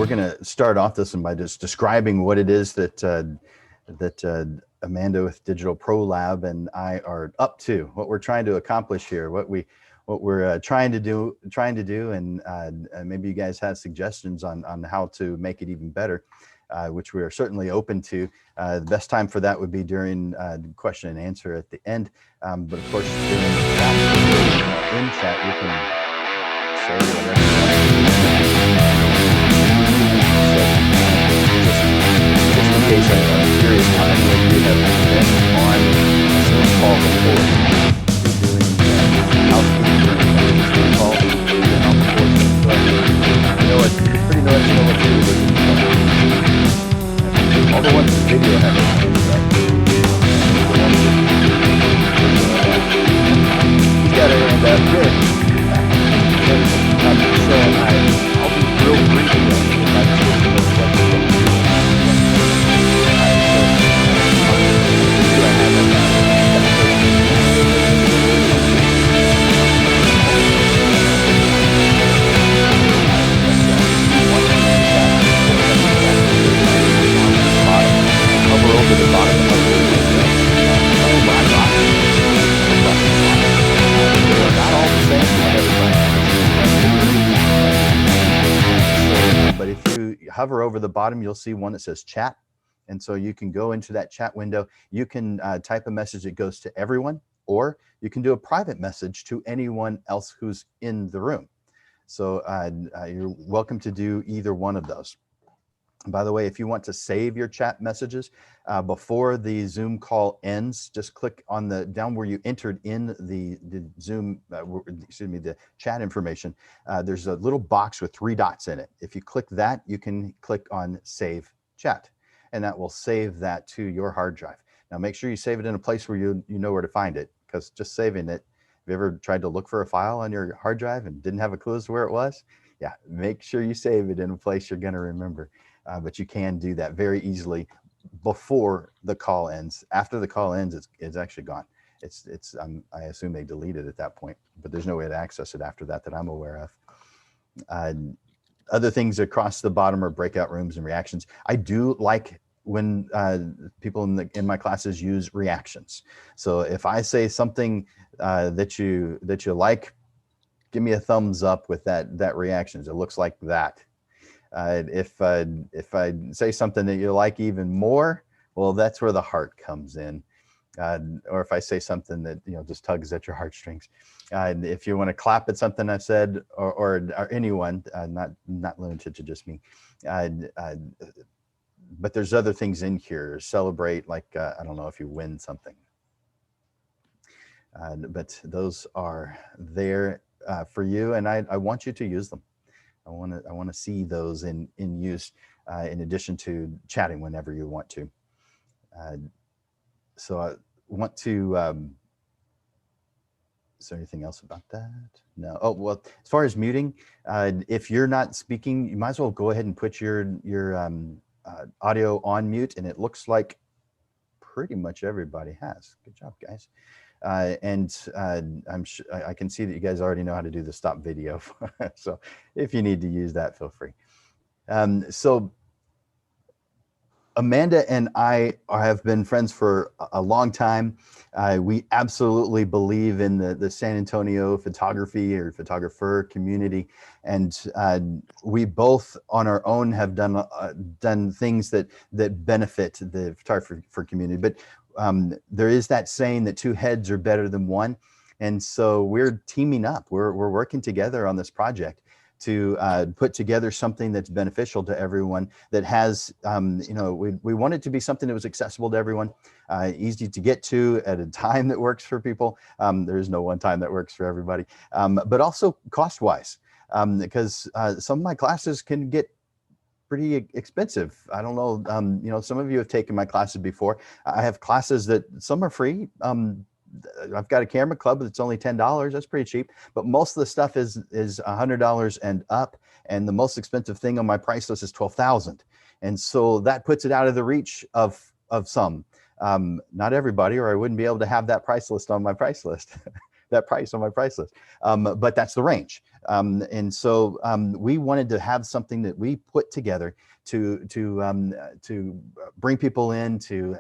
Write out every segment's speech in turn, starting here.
going to start off this one by just describing what it is that Amanda with Digital Pro Lab and I are up to, what we're trying to accomplish here, what we're trying to do, and maybe you guys have suggestions on how to make it even better, which we are certainly open to. The best time for that would be during the question and answer at the end. But of course, during the chat, in chat, you can say whatever you want. Just in case I'm curious how many of you have been on a Zoom call before. You're doing housekeeping Zoom call, I know it's pretty nice to know what to do with Zoom call. All the ones with video have it. He's got it and good. So I'll be real brief again. But if you hover over the bottom, you'll see one that says chat. And so you can go into that chat window. You can type a message that goes to everyone, or you can do a private message to anyone else who's in the room. So you're welcome to do either one of those. And by the way, if you want to save your chat messages before the Zoom call ends, just click on the down where you entered in the Zoom, the chat information. There's a little box with 3 dots in it. If you click that, you can click on Save Chat, and that will save that to your hard drive. Now, make sure you save it in a place where you know where to find it, because just saving it, have you ever tried to look for a file on your hard drive and didn't have a clue as to where it was? Yeah, make sure you save it in a place you're going to remember. But you can do that very easily before the call ends. After the call ends, it's actually gone. I assume they delete it at that point, but there's no way to access it after that I'm aware of. Other things across the bottom are breakout rooms and reactions. I do like when people in my classes use reactions. So if I say something that you like, give me a thumbs up with that reactions. It looks like that. If I say something that you like even more, well, that's where the heart comes in. Or if I say something that just tugs at your heartstrings. If you want to clap at something I've said, or anyone, not limited to just me. But there's other things in here. Celebrate, like I don't know if you win something. But those are there for you, and I want you to use them. I want to see those in use in addition to chatting whenever you want to. So I want to. Is there anything else about that? No. Oh well, as far as muting, if you're not speaking, you might as well go ahead and put your audio on mute, and it looks like pretty much everybody has. Good job, guys. I'm sure I can see that you guys already know how to do the stop video. So if you need to use that, feel free. So Amanda and I have been friends for a long time. We absolutely believe in the San Antonio photography or photographer community. And we both on our own have done things that benefit the photographer community. But there is that saying that 2 heads are better than 1. And so we're teaming up. We're working together on this project to put together something that's beneficial to everyone, that has, we want it to be something that was accessible to everyone, easy to get to at a time that works for people. There is no one time that works for everybody, but also cost-wise, because some of my classes can get pretty expensive. I don't know, some of you have taken my classes before. I have classes that some are free. I've got a camera club that's only $10. That's pretty cheap, but most of the stuff is $100 and up. And the most expensive thing on my price list is $12,000. And so that puts it out of the reach of some, not everybody, or I wouldn't be able to have that price list on my price list. that price on my price list. But that's the range. And so we wanted to have something that we put together to bring people in, to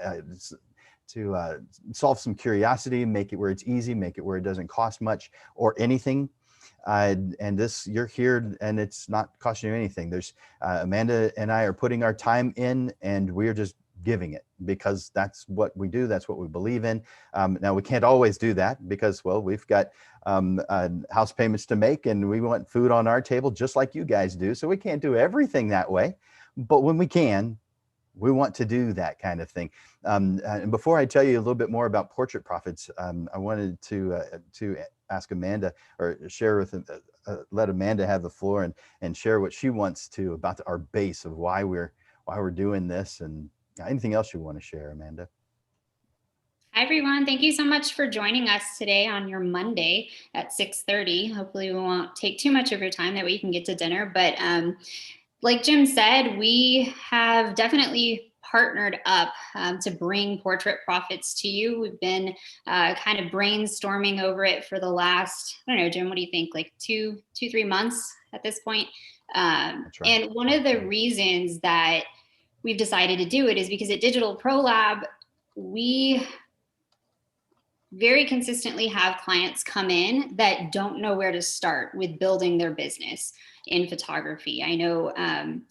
solve some curiosity, make it where it's easy, make it where it doesn't cost much or anything. And this, you're here and it's not costing you anything. There's Amanda and I are putting our time in, and we're just giving it because that's what we do. That's what we believe in. Now we can't always do that because, well, we've got house payments to make and we want food on our table just like you guys do. So we can't do everything that way. But when we can, we want to do that kind of thing. And before I tell you a little bit more about Portrait Profits, I wanted to ask Amanda, or share with, let Amanda have the floor and share what she wants to about our base of why we're doing this, and anything else you want to share, Amanda. Hi, everyone. Thank you so much for joining us today on your Monday at 6:30. Hopefully we won't take too much of your time, that way you can get to dinner. But like Jim said, we have definitely partnered up to bring Portrait Profits to you. We've been kind of brainstorming over it for the last, I don't know, Jim, what do you think? Like 3 months at this point. That's right. And one of the reasons that we've decided to do it is because at Digital Pro Lab, we very consistently have clients come in that don't know where to start with building their business in photography. I know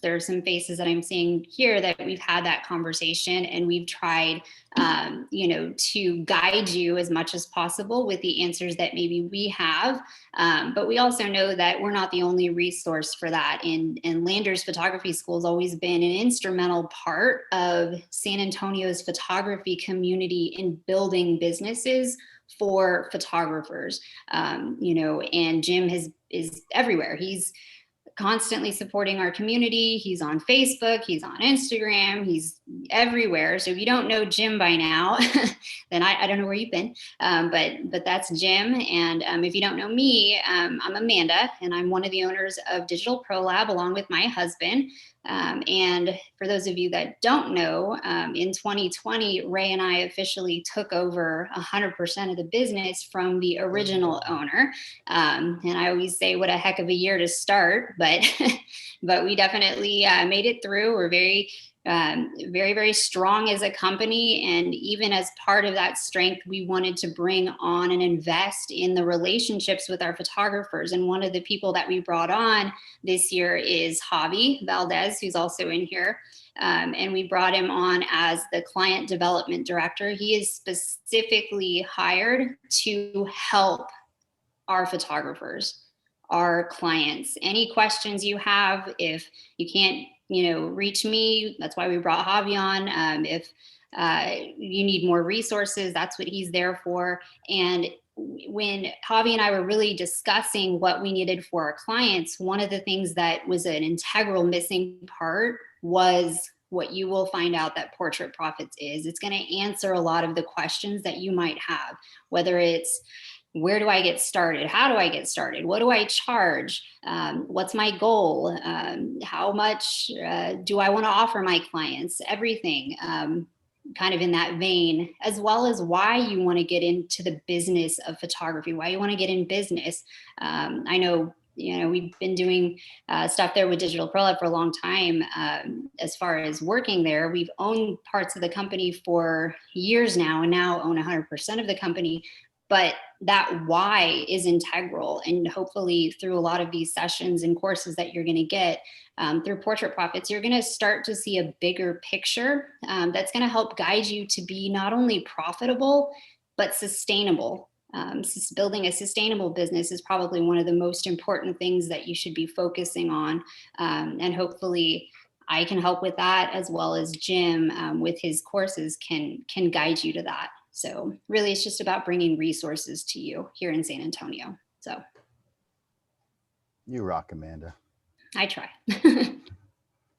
there are some faces that I'm seeing here that we've had that conversation, and we've tried, to guide you as much as possible with the answers that maybe we have. But we also know that we're not the only resource for that. And Landers Photography School has always been an instrumental part of San Antonio's photography community in building businesses for photographers. And Jim is everywhere. He's constantly supporting our community. He's on Facebook, he's on Instagram, he's everywhere. So if you don't know Jim by now, then I don't know where you've been, but that's Jim. And if you don't know me, I'm Amanda, and I'm one of the owners of Digital Pro Lab along with my husband. And for those of you that don't know, in 2020, Ray and I officially took over 100% of the business from the original owner. And I always say, what a heck of a year to start, but we definitely made it through. We're very, very strong as a company. And even as part of that strength, we wanted to bring on and invest in the relationships with our photographers. And one of the people that we brought on this year is Javi Valdez, who's also in here. And we brought him on as the client development director. He is specifically hired to help our photogrophers, our clients. Any questions you have, if you can't, reach me, that's why we brought Javi on. If you need more resources, that's what he's there for. And when Javi and I were really discussing what we needed for our clients, one of the things that was an integral missing part was what you will find out that Portrait Profits is. It's going to answer a lot of the questions that you might have, whether it's, where do I get started? How do I get started? What do I charge? What's my goal? How much do I want to offer my clients? Everything kind of in that vein, as well as why you want to get into the business of photography, why you want to get in business. I know, we've been doing stuff there with Digital Pro Lab for a long time. As far as working there, we've owned parts of the company for years now, and now own 100% of the company. But that why is integral. And hopefully through a lot of these sessions and courses that you're going to get through Portrait Profits, you're going to start to see a bigger picture that's going to help guide you to be not only profitable, but sustainable. Building a sustainable business is probably one of the most important things that you should be focusing on. And hopefully I can help with that, as well as Jim with his courses can guide you to that. So really, it's just about bringing resources to you here in San Antonio. So you rock, Amanda. I try.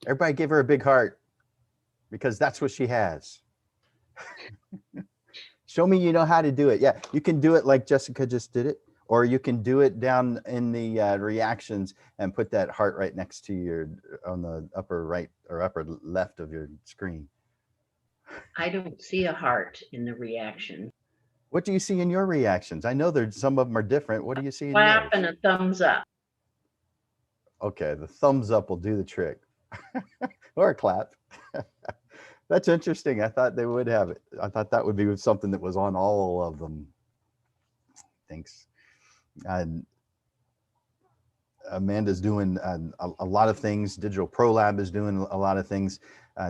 Everybody give her a big heart, because that's what she has. Show me you know how to do it. Yeah, you can do it like Jessica just did it, or you can do it down in the reactions and put that heart right next to on the upper right or upper left of your screen. I don't see a heart in the reaction. What do you see in your reactions? I know there's some of them are different. What do you see in Clap yours? and a thumbs up. Okay, the thumbs up will do the trick. Or a clap. That's interesting. I thought they would have it. I thought that would be something that was on all of them. Thanks. And Amanda's doing a lot of things. Digital Pro Lab is doing a lot of things.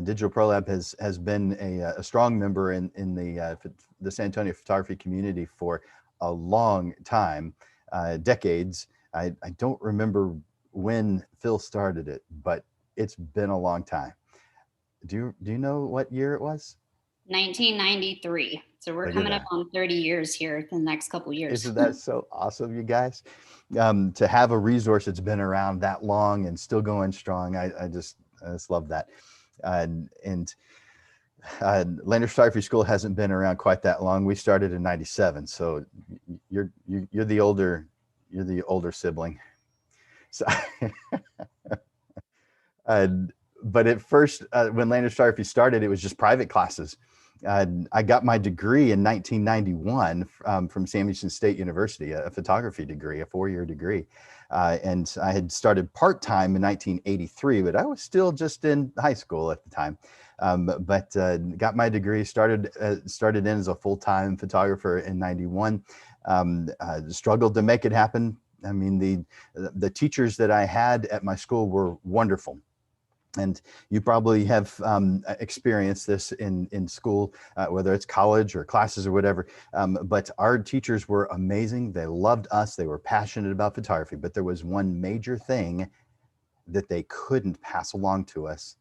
Digital Pro Lab has been a strong member in the San Antonio photography community for a long time, decades. I don't remember when Phil started it, but it's been a long time. Do you know what year it was? 1993. So we're coming up on 30 years here in the next couple years. Isn't that so awesome, you guys? To have a resource that's been around that long and still going strong, I just love that. And Lander Photography School hasn't been around quite that long. We started in '97, so you're the older sibling. So, but at first, when Lander Photography started, it was just private classes. I got my degree in 1991 from Sam Houston State University, a photography degree, a 4-year degree. And I had started part-time in 1983, but I was still just in high school at the time. But got my degree, started in as a full-time photographer in '91. Struggled to make it happen. I mean, the teachers that I had at my school were wonderful. And you probably have experienced this in school, whether it's college or classes or whatever. But our teachers were amazing. They loved us. They were passionate about photography. But there was one major thing that they couldn't pass along to us,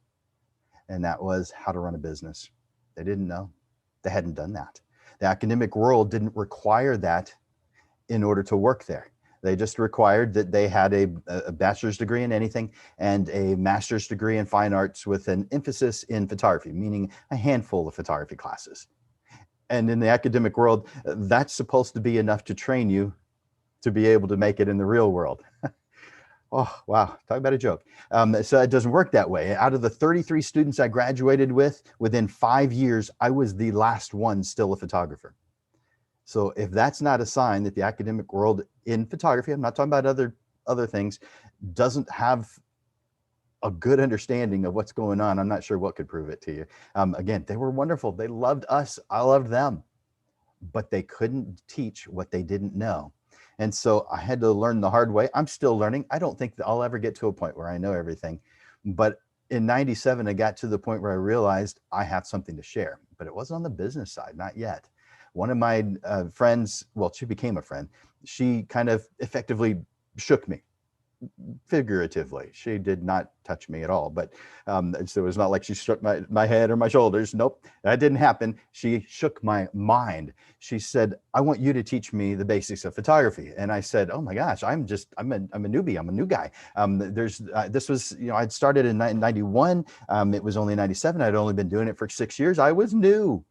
and that was how to run a business. They didn't know. They hadn't done that. The academic world didn't require that in order to work there. They just required that they had a bachelor's degree in anything and a master's degree in fine arts with an emphasis in photography, meaning a handful of photography classes. And in the academic world, that's supposed to be enough to train you to be able to make it in the real world. Oh, wow. Talk about a joke. So it doesn't work that way. Out of the 33 students I graduated with, within 5 years, I was the last one still a photographer. So if that's not a sign that the academic world in photography, I'm not talking about other things, doesn't have a good understanding of what's going on, I'm not sure what could prove it to you. Again, they were wonderful. They loved us. I loved them, but they couldn't teach what they didn't know. And so I had to learn the hard way. I'm still learning. I don't think that I'll ever get to a point where I know everything. But in '97, I got to the point where I realized I have something to share, but it wasn't on the business side, not yet. One of my friends, well, she became a friend. She kind of effectively shook me, figuratively. She did not touch me at all, but so it was not like she struck my head or my shoulders. Nope, that didn't happen. She shook my mind. She said, "I want you to teach me the basics of photography." And I said, "Oh my gosh, I'm a newbie. I'm a new guy." This was, I'd started in '91. It was only '97. I'd only been doing it for 6 years. I was new.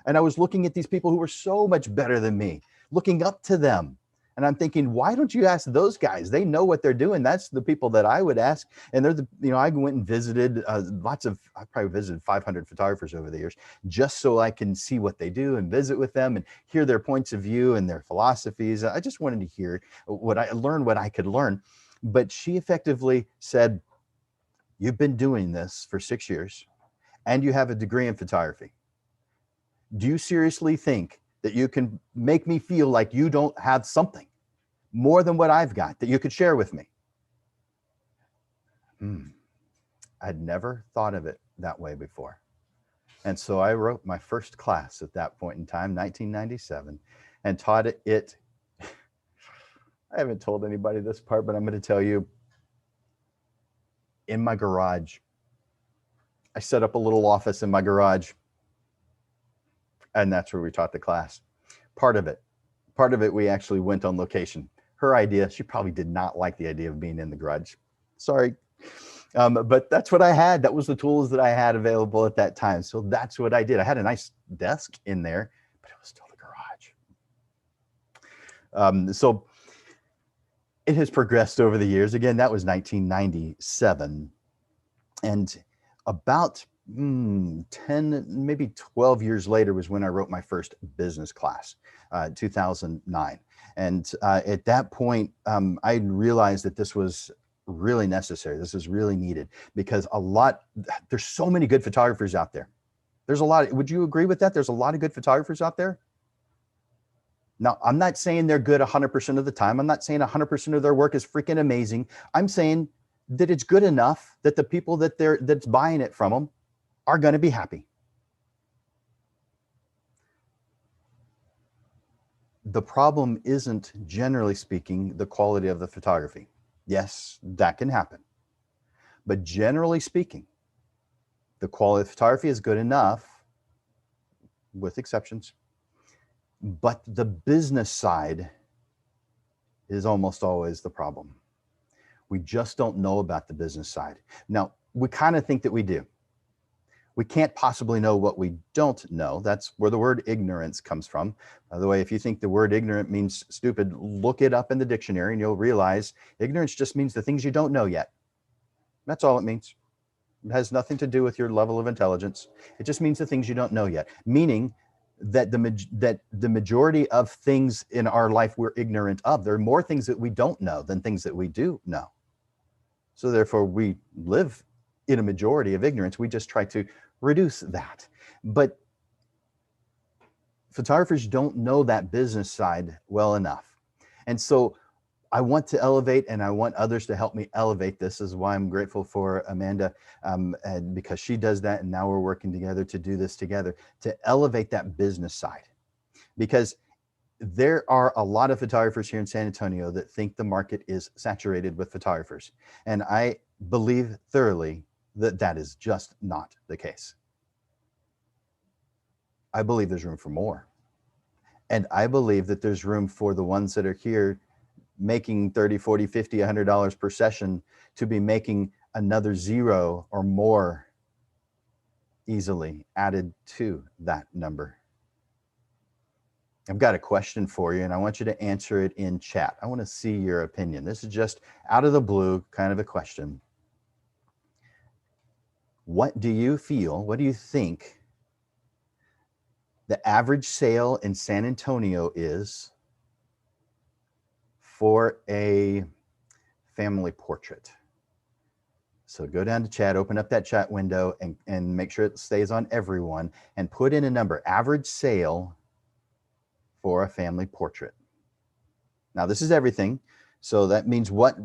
And I was looking at these people who were so much better than me, looking up to them. And I'm thinking, why don't you ask those guys? They know what they're doing. That's the people that I would ask. And they're I went and visited I probably visited 500 photographers over the years, just so I can see what they do and visit with them and hear their points of view and their philosophies. I just wanted to what I could learn. But she effectively said, "You've been doing this for 6 years and you have a degree in photography. Do you seriously think that you can make me feel like you don't have something more than what I've got that you could share with me?" I'd never thought of it that way before. And so I wrote my first class at that point in time, 1997, and taught it. I haven't told anybody this part, but I'm going to tell you. In my garage. I set up a little office in my garage. And that's where we taught the class. Part of it, we actually went on location. Her idea, she probably did not like the idea of being in the garage. Sorry. But that's what I had. That was the tools that I had available at that time. So that's what I did. I had a nice desk in there, but it was still the garage. So it has progressed over the years. Again, that was 1997. And about 10, maybe 12 years later was when I wrote my first business class, 2009. And at that point, I realized that this was really necessary. This is really needed because there's so many good photographers out there. There's a lot. Would you agree with that? There's a lot of good photographers out there. Now, I'm not saying they're good 100% of the time. I'm not saying 100% of their work is freaking amazing. I'm saying that it's good enough that the people that's buying it from them are going to be happy. The problem isn't, generally speaking, the quality of the photography. Yes, that can happen. But generally speaking, the quality of photography is good enough, with exceptions. But the business side is almost always the problem. We just don't know about the business side. Now, we kind of think that we do. We can't possibly know what we don't know. That's where the word ignorance comes from. By the way, if you think the word ignorant means stupid, look it up in the dictionary and you'll realize ignorance just means the things you don't know yet. That's all it means. It has nothing to do with your level of intelligence. It just means the things you don't know yet, meaning that the majority of things in our life we're ignorant of. There are more things that we don't know than things that we do know. So therefore, we live in a majority of ignorance. We just try to reduce that. But photographers don't know that business side well enough. And so I want to elevate, and I want others to help me elevate. This is why I'm grateful for Amanda, and because she does that. And now we're working together to do this together, to elevate that business side. Because there are a lot of photographers here in San Antonio that think the market is saturated with photographers. And I believe thoroughly that that is just not the case. I believe there's room for more. And I believe that there's room for the ones that are here making $30, $40, $50, $100 per session to be making another zero or more easily added to that number. I've got a question for you and I want you to answer it in chat. I want to see your opinion. This is just out of the blue kind of a question. What do you feel, what do you think the average sale in San Antonio is for a family portrait? So go down to chat, open up that chat window and make sure it stays on everyone and put in a number, average sale for a family portrait. Now this is everything. So that means what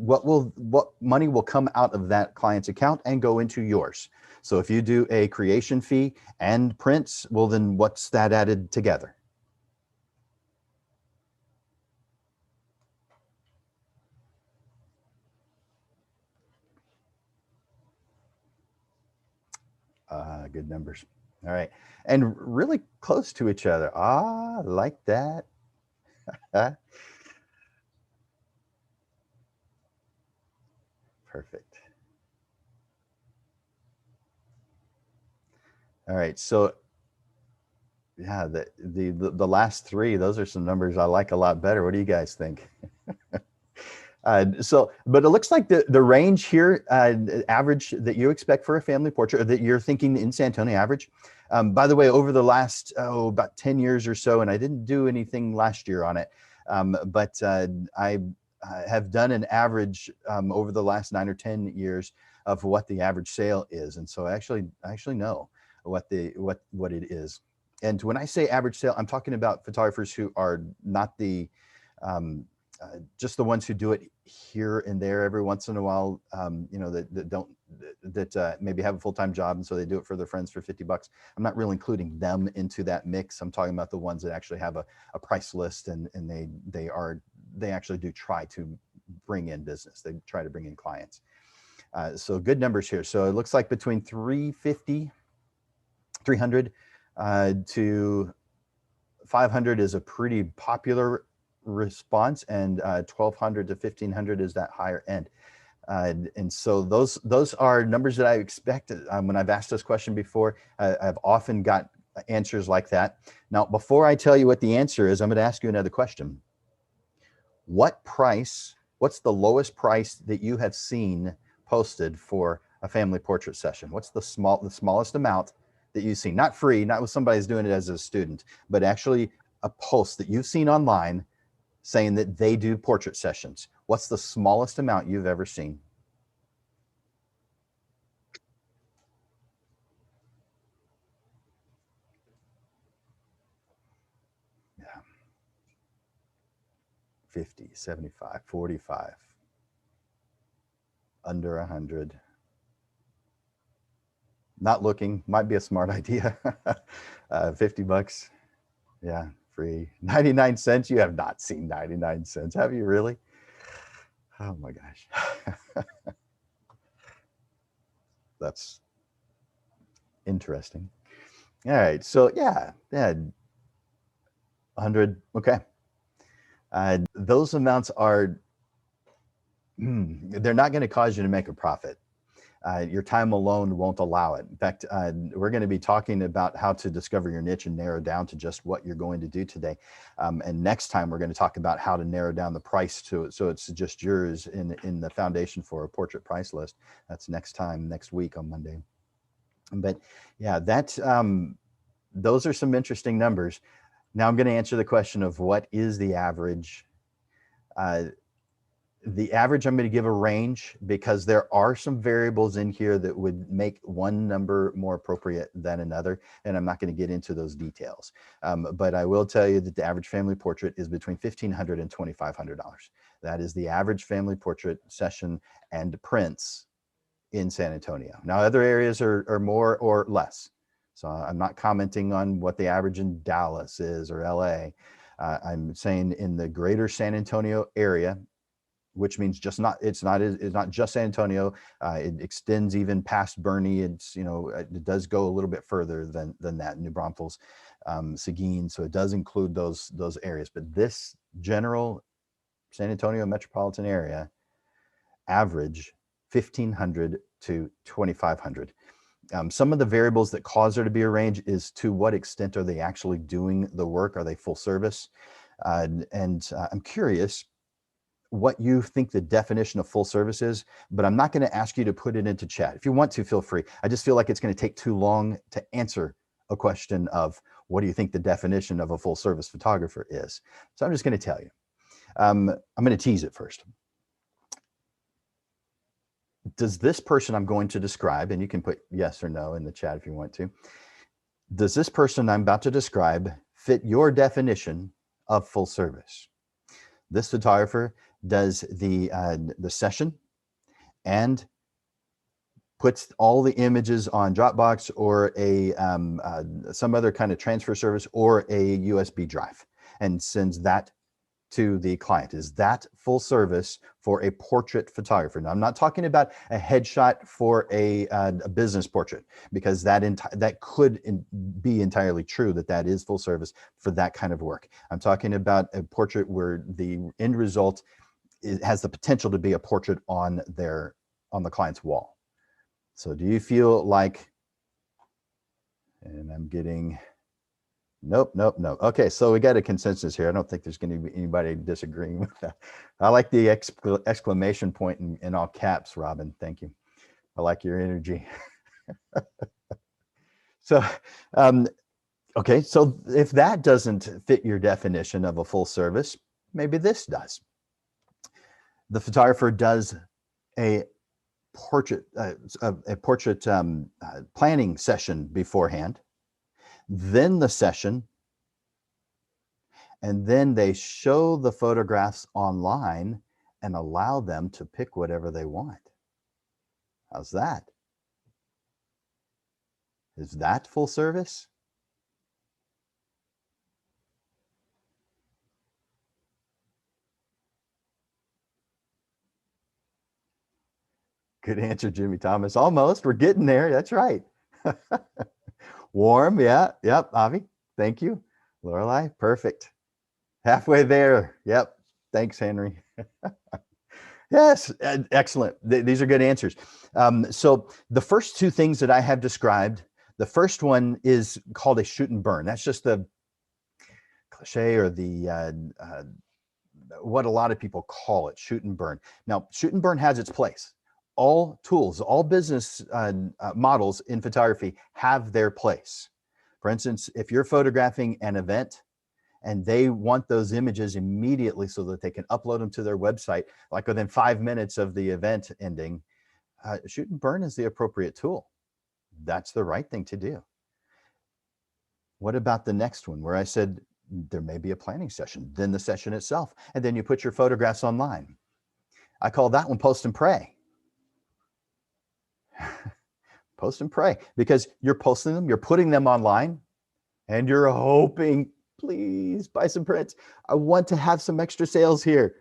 money will come out of that client's account and go into yours. So if you do a creation fee and prints, well then what's that added together? Good numbers. All right. And really close to each other. Ah, like that. Perfect. All right. So yeah, the last three, those are some numbers I like a lot better. What do you guys think? But it looks like the range here, average that you expect for a family portrait, or that you're thinking in San Antonio average. By the way, over the last, about 10 years or so, and I didn't do anything last year on it, but I have done an average over the last 9 or 10 years of what the average sale is. And so I actually know what it is. And when I say average sale, I'm talking about photographers who are not the, just the ones who do it here and there every once in a while, you know, that maybe have a full-time job and so they do it for their friends for $50. I'm not really including them into that mix. I'm talking about the ones that actually have a price list and they actually do try to bring in business. They try to bring in clients. So good numbers here. So it looks like between 300 to 500 is a pretty popular response, and 1200 to 1500 is that higher end. And so those are numbers that I expect. When I've asked this question before, I've often got answers like that. Now, before I tell you what the answer is, I'm going to ask you another question. What's the lowest price that you have seen posted for a family portrait session? What's the smallest amount that you've seen? Not free, not with somebody's doing it as a student, but actually a post that you've seen online saying that they do portrait sessions. What's the smallest amount you've ever seen? Yeah. 50, 75, 45, under 100. Not looking, might be a smart idea. 50 bucks. Yeah, free. 99 cents. You have not seen 99 cents. Have you really? Oh my gosh. That's interesting. All right. So yeah, 100. Okay. Those amounts are, they're not going to cause you to make a profit. Your time alone won't allow it. In fact, we're going to be talking about how to discover your niche and narrow down to just what you're going to do today. And next time, we're going to talk about how to narrow down the price to it, so it's just yours in the foundation for a portrait price list. That's next week on Monday. But yeah, those are some interesting numbers. Now I'm going to answer the question of what is the average. The average, I'm going to give a range because there are some variables in here that would make one number more appropriate than another. And I'm not going to get into those details. But I will tell you that the average family portrait is between $1,500 and $2,500. That is the average family portrait session and prints in San Antonio. Now, other areas are more or less. So I'm not commenting on what the average in Dallas is or LA. I'm saying in the greater San Antonio area, which means it's not just San Antonio. It extends even past Bernie. It does go a little bit further than that. New Braunfels, Seguin. So it does include those areas. But this general San Antonio metropolitan area average 1,500 to 2,500. Some of the variables that cause there to be a range is to what extent are they actually doing the work? Are they full service? I'm curious what you think the definition of full service is, but I'm not going to ask you to put it into chat. If you want to, feel free. I just feel like it's going to take too long to answer a question of what do you think the definition of a full service photographer is. So I'm just going to tell you. I'm going to tease it first. Does this person I'm going to describe, and you can put yes or no in the chat if you want to, does this person I'm about to describe fit your definition of full service? This photographer does the session and puts all the images on Dropbox or some other kind of transfer service or a USB drive and sends that to the client. Is that full service for a portrait photographer? Now, I'm not talking about a headshot for a business portrait, because that could be entirely true that is full service for that kind of work. I'm talking about a portrait where the end result has the potential to be a portrait on the client's wall. So do you feel like, and I'm getting, nope. Okay, so we got a consensus here. I don't think there's going to be anybody disagreeing with that. I like the exclamation point in all caps, Robin. Thank you. I like your energy. So, okay, so if that doesn't fit your definition of a full service, maybe this does. The photographer does a portrait planning session beforehand, then the session, and then they show the photographs online and allow them to pick whatever they want. How's that? Is that full service? Good answer, Jimmy Thomas. Almost. We're getting there. That's right. Warm. Yeah. Yep. Avi. Thank you. Lorelei. Perfect. Halfway there. Yep. Thanks, Henry. Yes. Excellent. These are good answers. So the first two things that I have described, the first one is called a shoot and burn. That's just the cliche or what a lot of people call it, shoot and burn. Now, shoot and burn has its place. all tools, all business models in photography have their place. For instance, if you're photographing an event and they want those images immediately so that they can upload them to their website, like within 5 minutes of the event ending, shoot and burn is the appropriate tool. That's the right thing to do. What about the next one where I said there may be a planning session, then the session itself, and then you put your photographs online? I call that one post and pray. Post and pray, because you're posting them, you're putting them online, and you're hoping, please buy some prints. I want to have some extra sales here.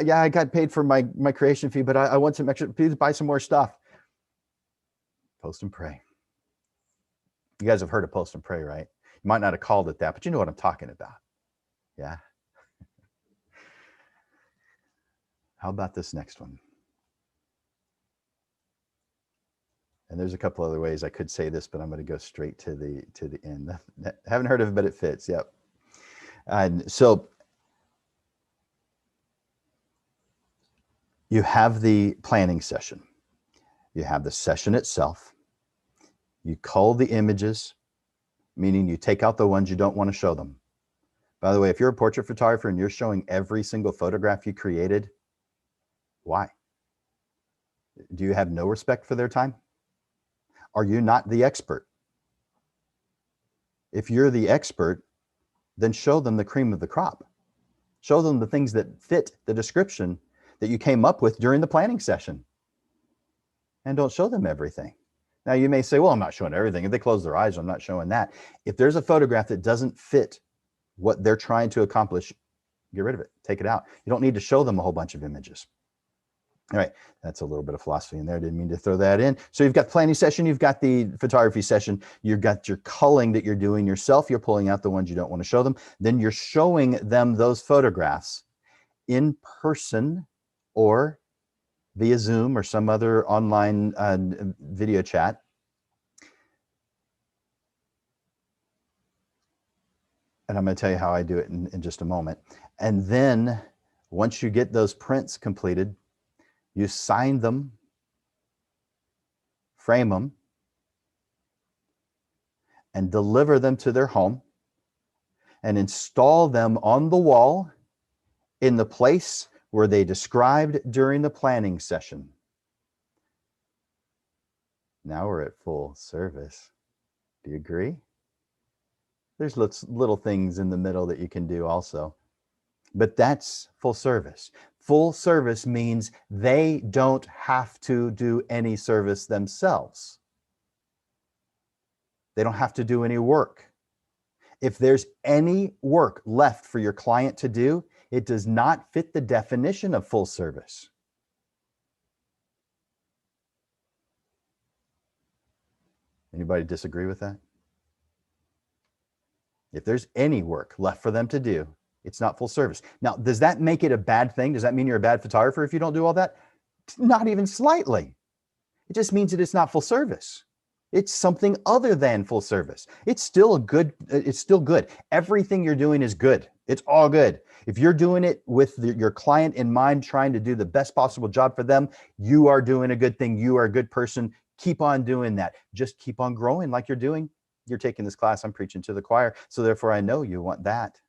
Yeah, I got paid for my creation fee, but I want some extra, please buy some more stuff. Post and pray. You guys have heard of post and pray, right? You might not have called it that, but you know what I'm talking about. Yeah. How about this next one? And there's a couple other ways I could say this, but I'm going to go straight to the end. Haven't heard of it, but it fits. Yep. And so you have the planning session. You have the session itself. You cull the images, meaning you take out the ones you don't want to show them. By the way, if you're a portrait photographer and you're showing every single photograph you created, why? Do you have no respect for their time? Are you not the expert? If you're the expert, then show them the cream of the crop. Show them the things that fit the description that you came up with during the planning session. And don't show them everything. Now you may say, well, I'm not showing everything. If they close their eyes, I'm not showing that. If there's a photograph that doesn't fit what they're trying to accomplish, get rid of it, take it out. You don't need to show them a whole bunch of images. All right, that's a little bit of philosophy in there. Didn't mean to throw that in. So you've got planning session, you've got the photography session, you've got your culling that you're doing yourself. You're pulling out the ones you don't want to show them. Then you're showing them those photographs in person or via Zoom or some other online video chat. And I'm going to tell you how I do it in just a moment. And then once you get those prints completed, you sign them, frame them, and deliver them to their home and install them on the wall in the place where they described during the planning session. Now we're at full service. Do you agree? There's little things in the middle that you can do also, but that's full service. Full service means they don't have to do any service themselves. They don't have to do any work. If there's any work left for your client to do, it does not fit the definition of full service. Anybody disagree with that? If there's any work left for them to do, it's not full service. Now, does that make it a bad thing? Does that mean you're a bad photographer if you don't do all that? Not even slightly. It just means that it's not full service. It's something other than full service. It's still good. Everything you're doing is good. It's all good. If you're doing it with your client in mind, trying to do the best possible job for them, you are doing a good thing. You are a good person. Keep on doing that. Just keep on growing like you're doing. You're taking this class. I'm preaching to the choir. So therefore, I know you want that.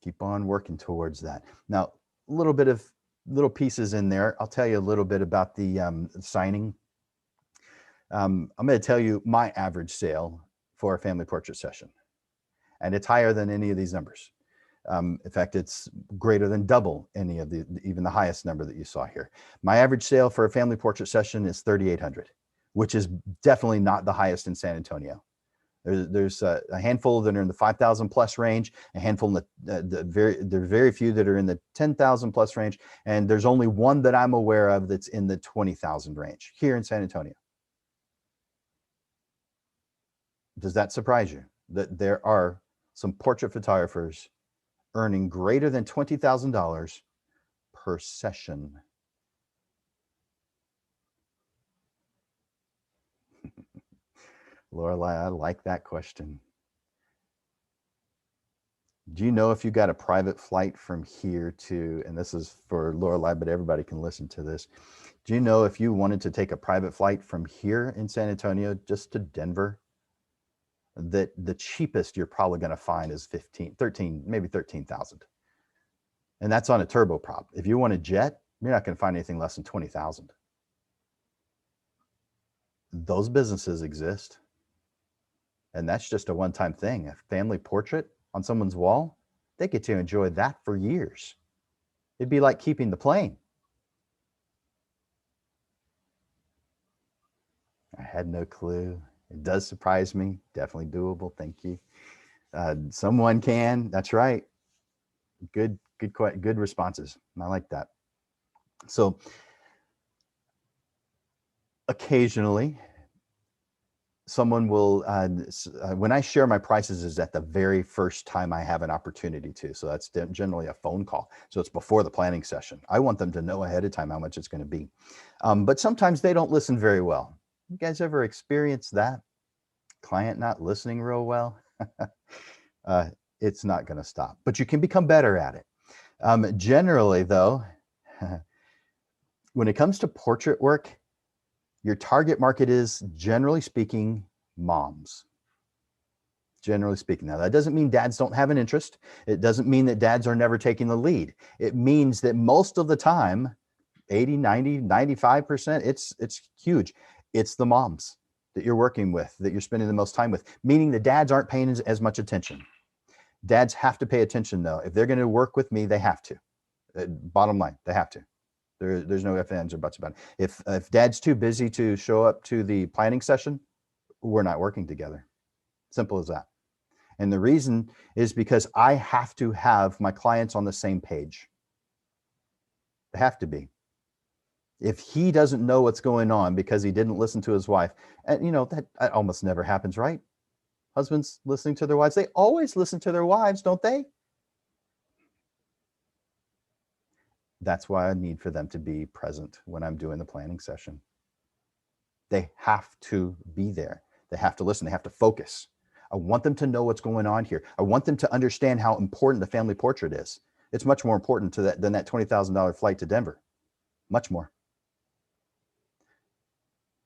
Keep on working towards that. Now, little pieces in there. I'll tell you a little bit about the signing. I'm going to tell you my average sale for a family portrait session, and it's higher than any of these numbers. In fact, it's greater than double any of even the highest number that you saw here. My average sale for a family portrait session is $3,800, which is definitely not the highest in San Antonio. There's a handful that are in the 5,000 plus range, a handful in there are very few that are in the 10,000 plus range, and there's only one that I'm aware of that's in the 20,000 range here in San Antonio. Does that surprise you that there are some portrait photographers earning greater than $20,000 per session? Lorelei, I like that question. Do you know if you got a private flight from here to, and this is for Lorelei, but everybody can listen to this. Do you know if you wanted to take a private flight from here in San Antonio just to Denver, that the cheapest you're probably going to find is 15, 13, maybe 13,000. And that's on a turboprop. If you want a jet, you're not going to find anything less than 20,000. Those businesses exist. And that's just a one-time thing. A family portrait on someone's wall, they get to enjoy that for years. It'd be like keeping the plane. I had no clue. It does surprise me. Definitely doable. Thank you. Someone can. That's right. Good responses. I like that. So occasionally, someone will, when I share my prices is at the very first time I have an opportunity to. So that's generally a phone call. So it's before the planning session. I want them to know ahead of time how much it's going to be. But sometimes they don't listen very well. You guys ever experienced that? Client not listening real well? It's not going to stop, but you can become better at it. Generally though, when it comes to portrait work, your target market is, generally speaking, moms. Generally speaking. Now, that doesn't mean dads don't have an interest. It doesn't mean that dads are never taking the lead. It means that most of the time, 80, 90, 95%, it's huge. It's the moms that you're working with, that you're spending the most time with, meaning the dads aren't paying as much attention. Dads have to pay attention though. If they're going to work with me, they have to. Bottom line, they have to. There's no ifs, ands, or buts about it. If dad's too busy to show up to the planning session, we're not working together. Simple as that. And the reason is because I have to have my clients on the same page. They have to be. If he doesn't know what's going on because he didn't listen to his wife, and that almost never happens, right? Husbands listening to their wives, they always listen to their wives, don't they? That's why I need for them to be present when I'm doing the planning session. They have to be there. They have to listen. They have to focus. I want them to know what's going on here. I want them to understand how important the family portrait is. It's much more important than that $20,000 flight to Denver. Much more.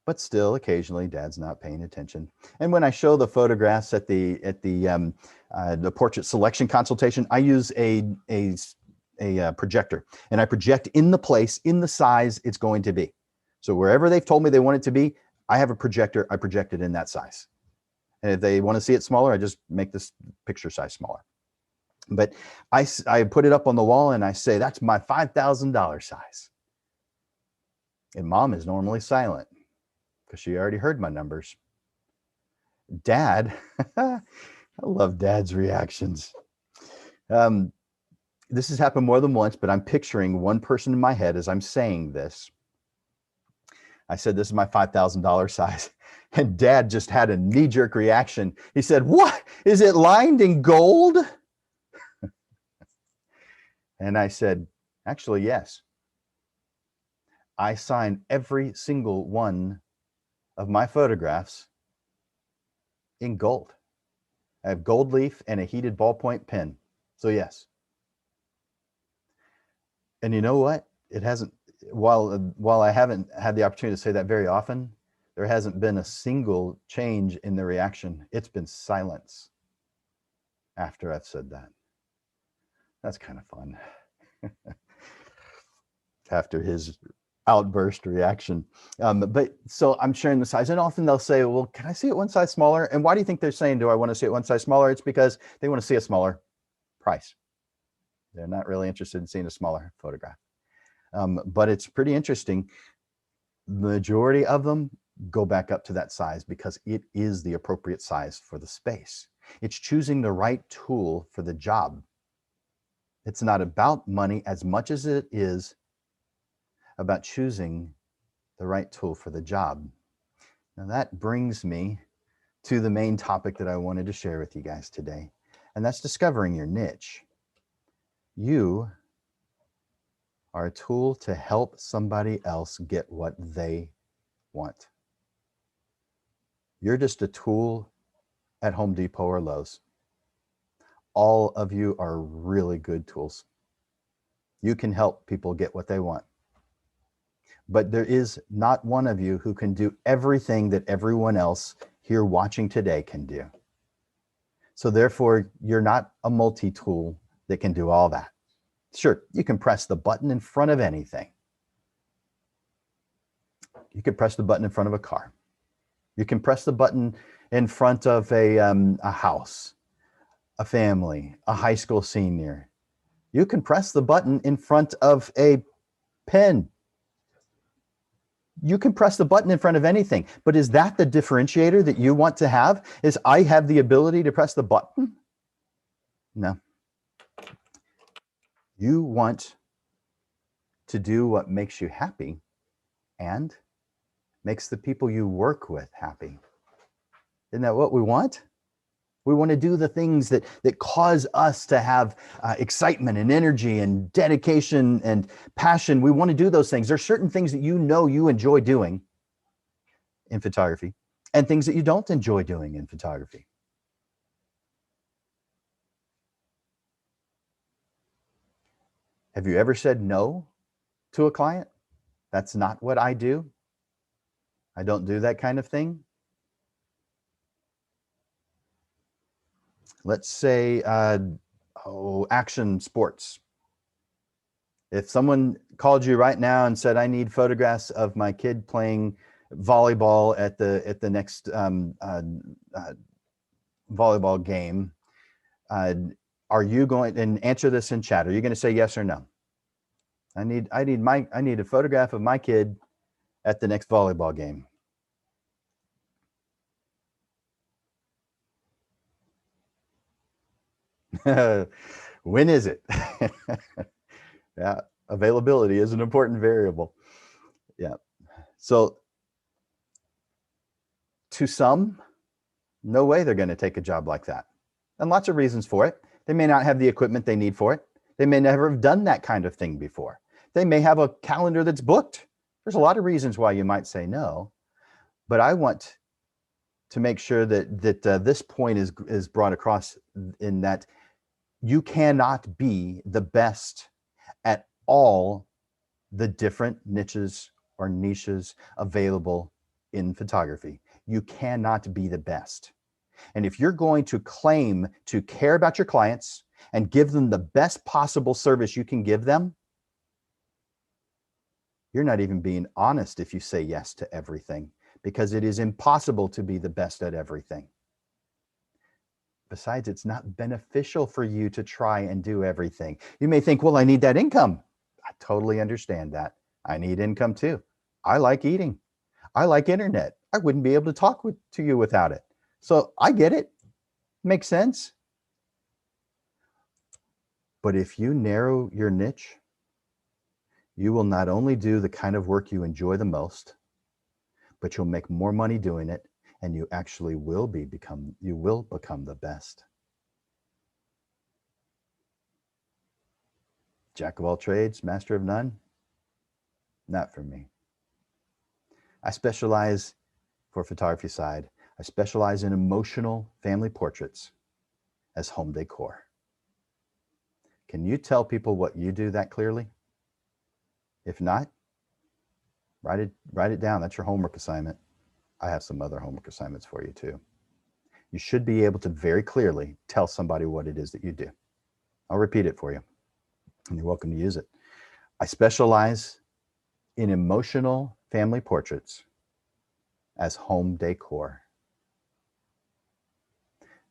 But still, occasionally, dad's not paying attention. And when I show the photographs at the portrait selection consultation, I use a projector, and I project in the place, in the size it's going to be. So wherever they've told me they want it to be, I have a projector. I project it in that size. And if they want to see it smaller, I just make this picture size smaller. But I put it up on the wall and I say, that's my $5,000 size. And mom is normally silent because she already heard my numbers. Dad, I love dad's reactions. This has happened more than once, but I'm picturing one person in my head as I'm saying this. I said, this is my $5,000 size. And dad just had a knee-jerk reaction. He said, what? Is it lined in gold? And I said, actually, yes. I sign every single one of my photographs in gold. I have gold leaf and a heated ballpoint pen. So yes. And you know what? It hasn't, while I haven't had the opportunity to say that very often, there hasn't been a single change in the reaction. It's been silence after I've said that. That's kind of fun. After his outburst reaction. But so I'm sharing the size, and often they'll say, well, can I see it one size smaller? And why do you think they're saying, do I want to see it one size smaller? It's because they want to see a smaller price. They're not really interested in seeing a smaller photograph. But it's pretty interesting. The majority of them go back up to that size because it is the appropriate size for the space. It's choosing the right tool for the job. It's not about money as much as it is about choosing the right tool for the job. Now that brings me to the main topic that I wanted to share with you guys today, and that's discovering your niche. You are a tool to help somebody else get what they want. You're just a tool at Home Depot or Lowe's. all of you are really good tools. You can help people get what they want. But there is not one of you who can do everything that everyone else here watching today can do. So therefore, you're not a multi-tool that can do all that. Sure, you can press the button in front of anything. You can press the button in front of a car. You can press the button in front of a house, a family, a high school senior. You can press the button in front of a pen. You can press the button in front of anything, but is that the differentiator that you want to have? Is I have the ability to press the button? No. You want to do what makes you happy and makes the people you work with happy. Isn't that what we want? We want to do the things that cause us to have excitement and energy and dedication and passion. We want to do those things. There's certain things that you know you enjoy doing in photography and things that you don't enjoy doing in photography. Have you ever said no to a client? That's not what I do. I don't do that kind of thing. Let's say action sports. If someone called you right now and said, I need photographs of my kid playing volleyball at the next volleyball game, are you going to answer this in chat? Are you going to say yes or no? I need a photograph of my kid at the next volleyball game. When is it? Yeah, availability is an important variable. Yeah. So to some, no way they're going to take a job like that. And lots of reasons for it. They may not have the equipment they need for it. They may never have done that kind of thing before. They may have a calendar that's booked. There's a lot of reasons why you might say no, but I want to make sure that this point is brought across in that you cannot be the best at all the different niches or niches available in photography. You cannot be the best. And if you're going to claim to care about your clients and give them the best possible service you can give them, you're not even being honest if you say yes to everything, because it is impossible to be the best at everything. Besides, it's not beneficial for you to try and do everything. You may think, well, I need that income. I totally understand that. I need income too. I like eating. I like internet. I wouldn't be able to talk to you without it. So I get it. Makes sense. But if you narrow your niche, you will not only do the kind of work you enjoy the most, but you'll make more money doing it, and you actually will become the best. Jack of all trades, master of none? Not for me. I specialize for photography side. I specialize in emotional family portraits as home decor. Can you tell people what you do that clearly? If not, write it down. That's your homework assignment. I have some other homework assignments for you too. You should be able to very clearly tell somebody what it is that you do. I'll repeat it for you, and you're welcome to use it. I specialize in emotional family portraits as home decor.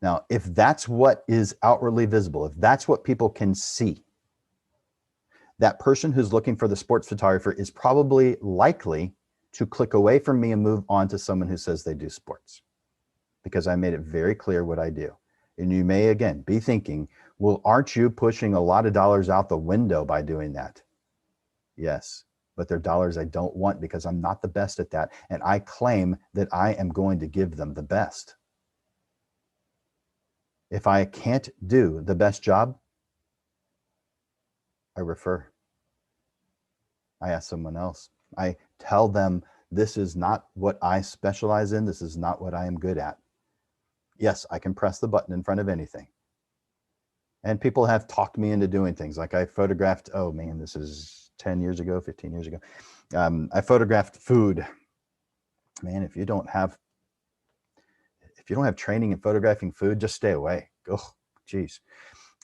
Now, if that's what is outwardly visible, if that's what people can see, that person who's looking for the sports photographer is probably likely to click away from me and move on to someone who says they do sports, because I made it very clear what I do. And you may, again, be thinking, well, aren't you pushing a lot of dollars out the window by doing that? Yes, but they're dollars I don't want, because I'm not the best at that. And I claim that I am going to give them the best. If I can't do the best job, I refer. I ask someone else. I tell them, this is not what I specialize in. This is not what I am good at. Yes, I can press the button in front of anything. And people have talked me into doing things. Like I photographed, oh man, this is 10 years ago, 15 years ago. I photographed food. Man, if you don't have training in photographing food, just stay away. Oh, geez.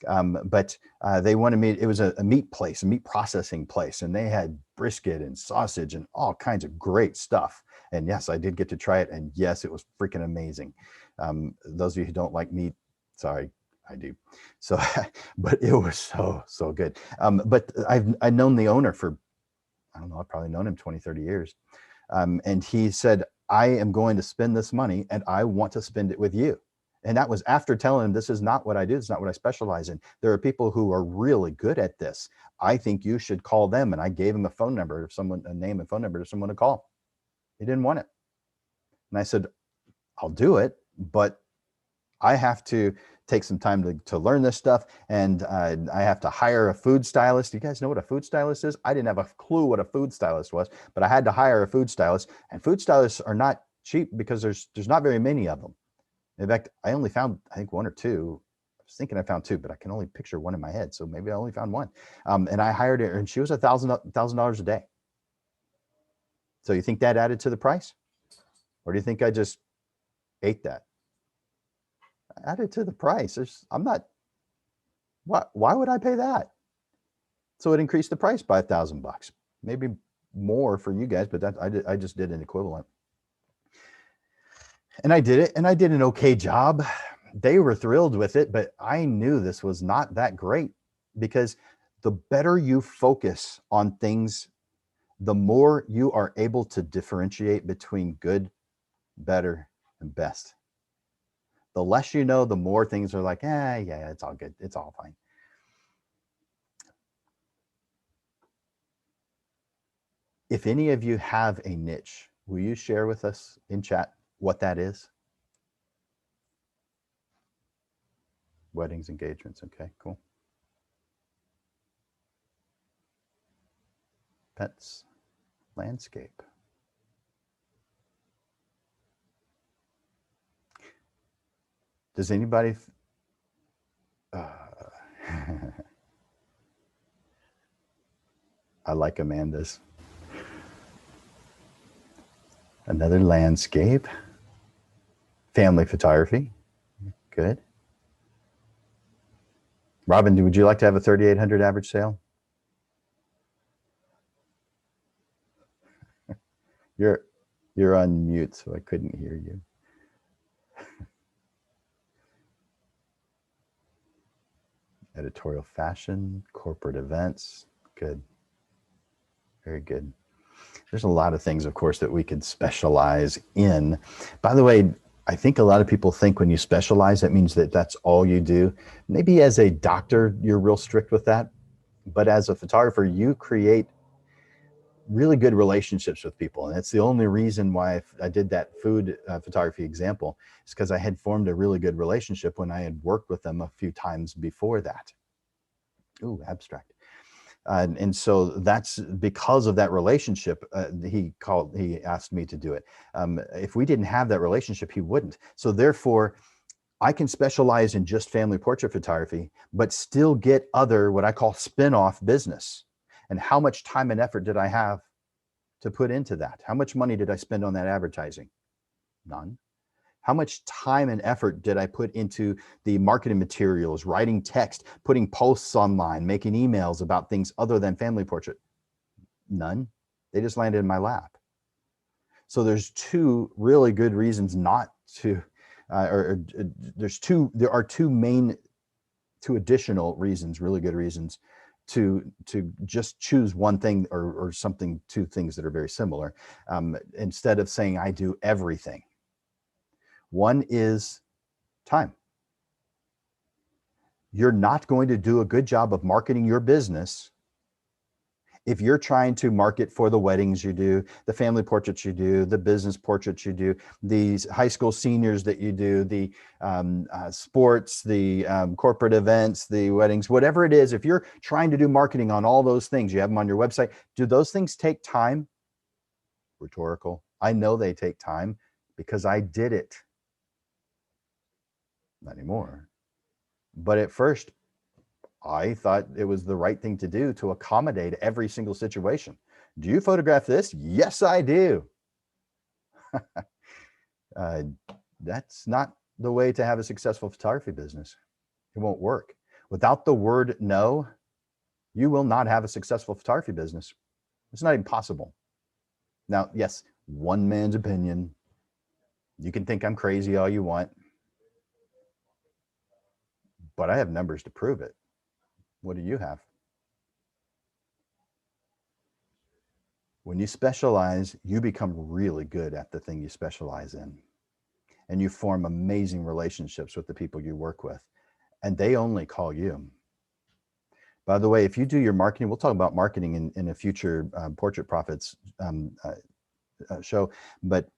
But they wanted me, it was a meat place, a meat processing place, and they had brisket and sausage and all kinds of great stuff. And yes, I did get to try it. And yes, it was freaking amazing. Those of you who don't like meat, sorry, I do. So, but it was so good. But I've known the owner for, I don't know, I've probably known him 20, 30 years. And he said, I am going to spend this money and I want to spend it with you. And that was after telling him, this is not what I do. It's not what I specialize in. There are people who are really good at this. I think you should call them. And I gave him a phone number of someone, a name and phone number to someone to call. He didn't want it. And I said, I'll do it, but I have to take some time to learn this stuff. And I have to hire a food stylist. You guys know what a food stylist is? I didn't have a clue what a food stylist was, but I had to hire a food stylist. And food stylists are not cheap because there's not very many of them. In fact, I only found, I think, one or two. I was thinking I found two, but I can only picture one in my head. So maybe I only found one. And I hired her, and she was $1,000 a day. So you think that added to the price? Or do you think I just ate that? I added to the price. I'm not, why would I pay that? So it increased the price by $1,000, maybe more for you guys, but that I just did an equivalent. And I did it, and I did an okay job. They were thrilled with it, but I knew this was not that great, because the better you focus on things, the more you are able to differentiate between good, better, and best. The less you know, the more things are like, yeah, it's all good. It's all fine. If any of you have a niche, will you share with us in chat what that is? Weddings, engagements. Okay, cool. Pets, landscape. Does anybody? I like Amanda's. Another landscape. Family photography. Good. Robin, would you like to have a 3,800 average sale? You're on mute, so I couldn't hear you. Editorial fashion, corporate events. Good. Very good. There's a lot of things, of course, that we could specialize in. By the way, I think a lot of people think when you specialize, that means that that's all you do. Maybe as a doctor, you're real strict with that. But as a photographer, you create really good relationships with people. And it's the only reason why I did that food photography example, is because I had formed a really good relationship when I had worked with them a few times before that. Ooh, abstract. And so that's because of that relationship. He asked me to do it. If we didn't have that relationship, he wouldn't. So therefore, I can specialize in just family portrait photography, but still get other, what I call spin-off business. And how much time and effort did I have to put into that? How much money did I spend on that advertising? None. How much time and effort did I put into the marketing materials, writing text, putting posts online, making emails about things other than family portrait? None. They just landed in my lap. So there's two really good reasons not to, there are two additional reasons, really good reasons to just choose one thing or something, two things that are very similar, instead of saying I do everything. One is time. You're not going to do a good job of marketing your business if you're trying to market for the weddings you do, the family portraits you do, the business portraits you do, these high school seniors that you do, the sports, the corporate events, the weddings, whatever it is. If you're trying to do marketing on all those things, you have them on your website. Do those things take time? Rhetorical. I know they take time because I did it. Not anymore. But at first, I thought it was the right thing to do to accommodate every single situation. Do you photograph this? Yes, I do. uh, that's not the way to have a successful photography business. It won't work. Without the word no, you will not have a successful photography business. It's not even possible. Now, yes, one man's opinion. You can think I'm crazy all you want, but I have numbers to prove it. What do you have? When you specialize, you become really good at the thing you specialize in. And you form amazing relationships with the people you work with. And they only call you. By the way, if you do your marketing, we'll talk about marketing in a future Portrait Profits show. But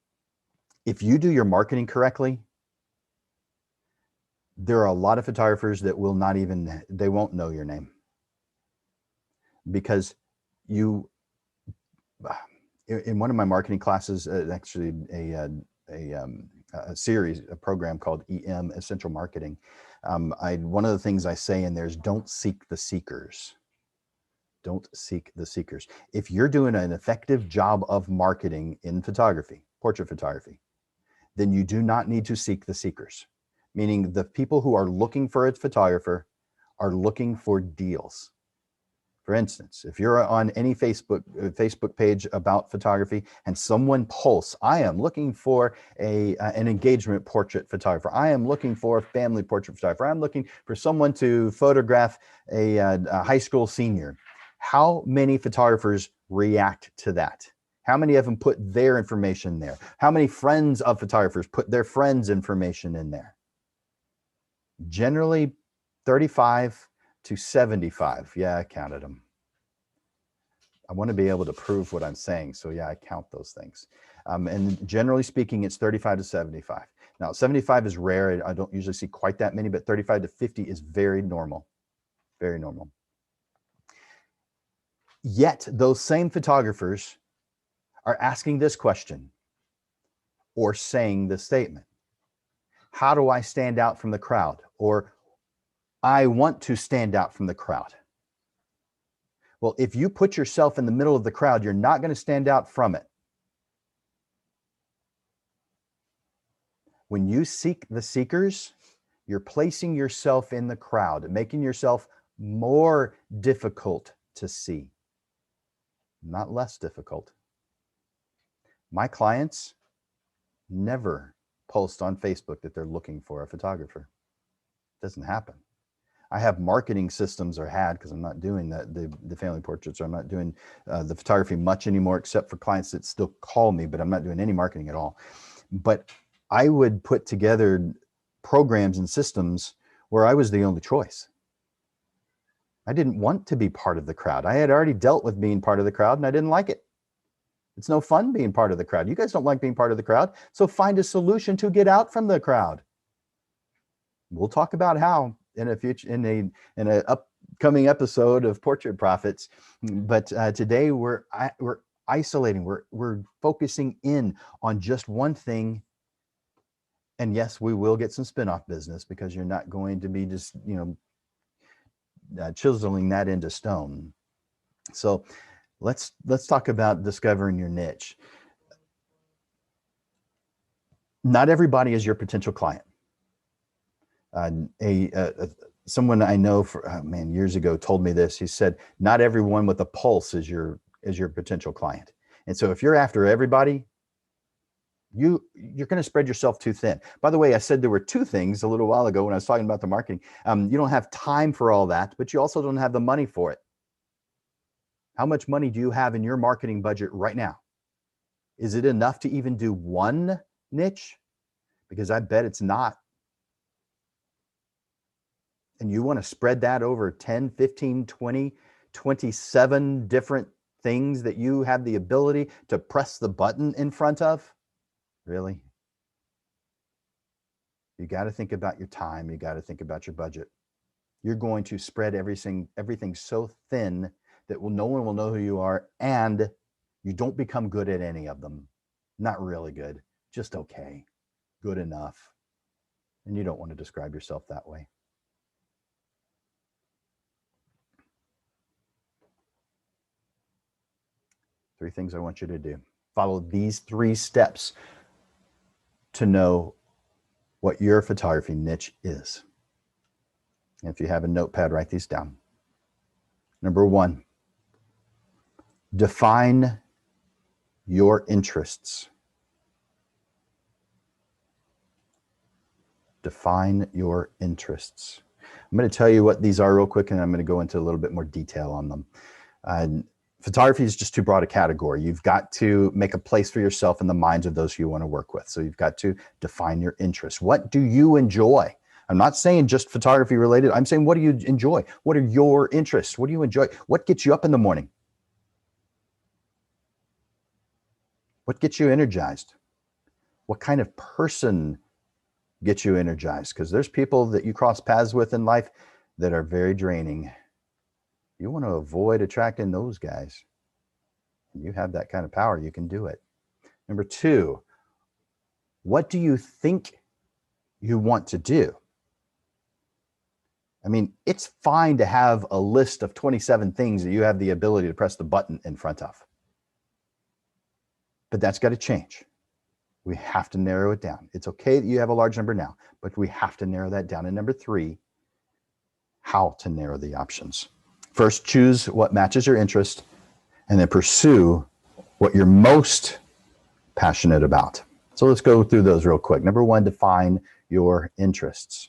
if you do your marketing correctly, there are a lot of photographers that will not even, they won't know your name. Because you, in one of my marketing classes, actually a series, a program called EM, Essential Marketing, one of the things I say in there is don't seek the seekers. Don't seek the seekers. If you're doing an effective job of marketing in photography, portrait photography, then you do not need to seek the seekers, meaning the people who are looking for a photographer are looking for deals. For instance, if you're on any Facebook page about photography and someone posts, I am looking for an engagement portrait photographer. I am looking for a family portrait photographer. I'm looking for someone to photograph a high school senior. How many photographers react to that? How many of them put their information there? How many friends of photographers put their friends' information in there? Generally 35 to 75. Yeah, I counted them. I want to be able to prove what I'm saying. So yeah, I count those things. And generally speaking, it's 35 to 75. Now, 75 is rare. I don't usually see quite that many, but 35 to 50 is very normal. Very normal. Yet those same photographers are asking this question or saying this statement. How do I stand out from the crowd? Or I want to stand out from the crowd. Well, if you put yourself in the middle of the crowd, you're not going to stand out from it. When you seek the seekers, you're placing yourself in the crowd, making yourself more difficult to see, not less difficult. My clients never post on Facebook that they're looking for a photographer. It doesn't happen. I have marketing systems, or had, because I'm not doing the family portraits, or I'm not doing the photography much anymore, except for clients that still call me, but I'm not doing any marketing at all. But I would put together programs and systems where I was the only choice. I didn't want to be part of the crowd. I had already dealt with being part of the crowd and I didn't like it. It's no fun being part of the crowd. You guys don't like being part of the crowd. So find a solution to get out from the crowd. We'll talk about how in a future, in a upcoming episode of Portrait Profits. But today we're isolating. We're focusing in on just one thing. And yes, we will get some spin-off business, because you're not going to be just, chiseling that into stone. So let's talk about discovering your niche. Not everybody is your potential client. Someone I know years ago told me this. He said, not everyone with a pulse is your potential client. And so if you're after everybody, you're going to spread yourself too thin. By the way, I said there were two things a little while ago when I was talking about the marketing. You don't have time for all that, but you also don't have the money for it. How much money do you have in your marketing budget right now? Is it enough to even do one niche? Because I bet it's not. And you want to spread that over 10, 15, 20, 27 different things that you have the ability to press the button in front of? Really? You got to think about your time. You got to think about your budget. You're going to spread everything so thin that no one will know who you are, and you don't become good at any of them. Not really good, just okay, good enough. And you don't want to describe yourself that way. 3 things I want you to do. Follow these 3 steps to know what your photography niche is. And if you have a notepad, write these down. Number 1, define your interests. Define your interests. I'm going to tell you what these are real quick, and I'm going to go into a little bit more detail on them. Photography is just too broad a category. You've got to make a place for yourself in the minds of those you want to work with. So you've got to define your interests. What do you enjoy? I'm not saying just photography related. I'm saying, what do you enjoy? What are your interests? What do you enjoy? What gets you up in the morning? What gets you energized? What kind of person gets you energized? Because there's people that you cross paths with in life that are very draining. You want to avoid attracting those guys. You have that kind of power, you can do it. Number 2, what do you think you want to do? I mean, it's fine to have a list of 27 things that you have the ability to press the button in front of. But that's got to change. We have to narrow it down. It's okay that you have a large number now, but we have to narrow that down. And number 3, how to narrow the options. First, choose what matches your interest, and then pursue what you're most passionate about. So let's go through those real quick. Number 1, define your interests.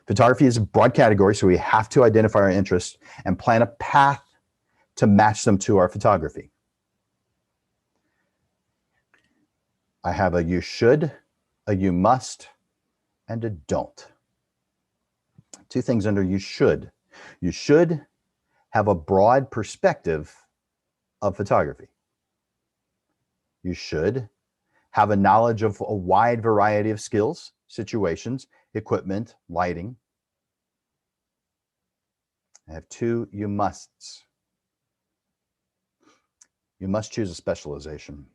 Photography is a broad category, so we have to identify our interests and plan a path to match them to our photography. I have a you should, a you must, and a don't. 2 things under you should. You should have a broad perspective of photography. You should have a knowledge of a wide variety of skills, situations, equipment, lighting. I have 2 you musts. You must choose a specialization.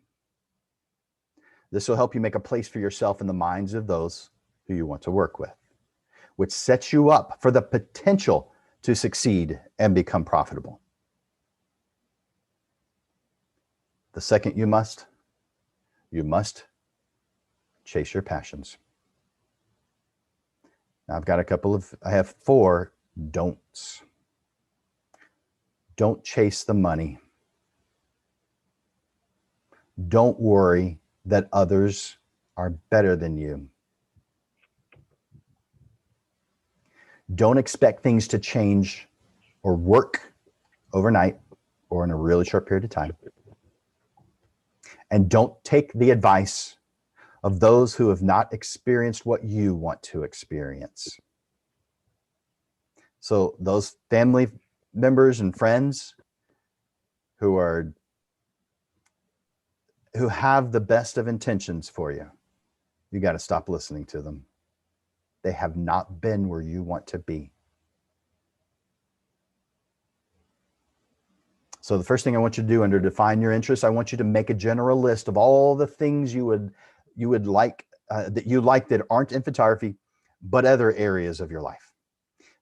This will help you make a place for yourself in the minds of those who you want to work with, which sets you up for the potential to succeed and become profitable. The second you must chase your passions. Now I have 4 don'ts. Don't chase the money. Don't worry that others are better than you. Don't expect things to change or work overnight or in a really short period of time. And don't take the advice of those who have not experienced what you want to experience. So those family members and friends who have the best of intentions for you, you got to stop listening to them. They have not been where you want to be. So the first thing I want you to do under define your interests, I want you to make a general list of all the things you would like that aren't in photography, but other areas of your life.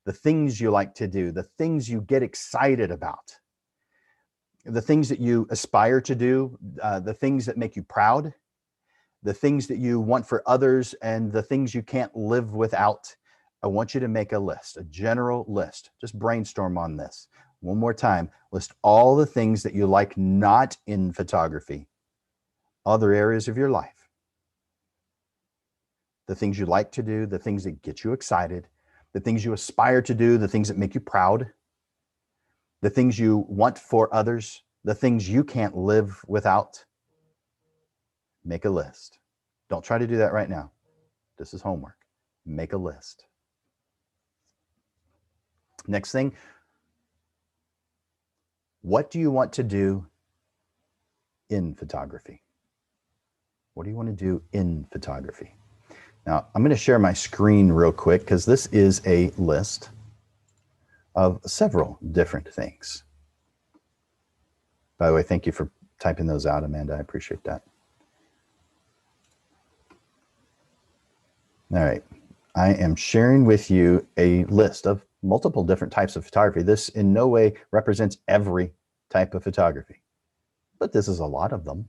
The things you like to do, the things you get excited about, the things that you aspire to do, the things that make you proud, the things that you want for others, and the things you can't live without. I want you to make a list, a general list. Just brainstorm on this. One more time, list all the things that you like not in photography, other areas of your life. The things you like to do, the things that get you excited, the things you aspire to do, the things that make you proud, the things you want for others, the things you can't live without. Make a list. Don't try to do that right now. This is homework. Make a list. Next thing, what do you want to do in photography? What do you want to do in photography? Now, I'm going to share my screen real quick because this is a list of several different things. By the way, thank you for typing those out, Amanda. I appreciate that. All right. I am sharing with you a list of multiple different types of photography. This in no way represents every type of photography. but this is a lot of them.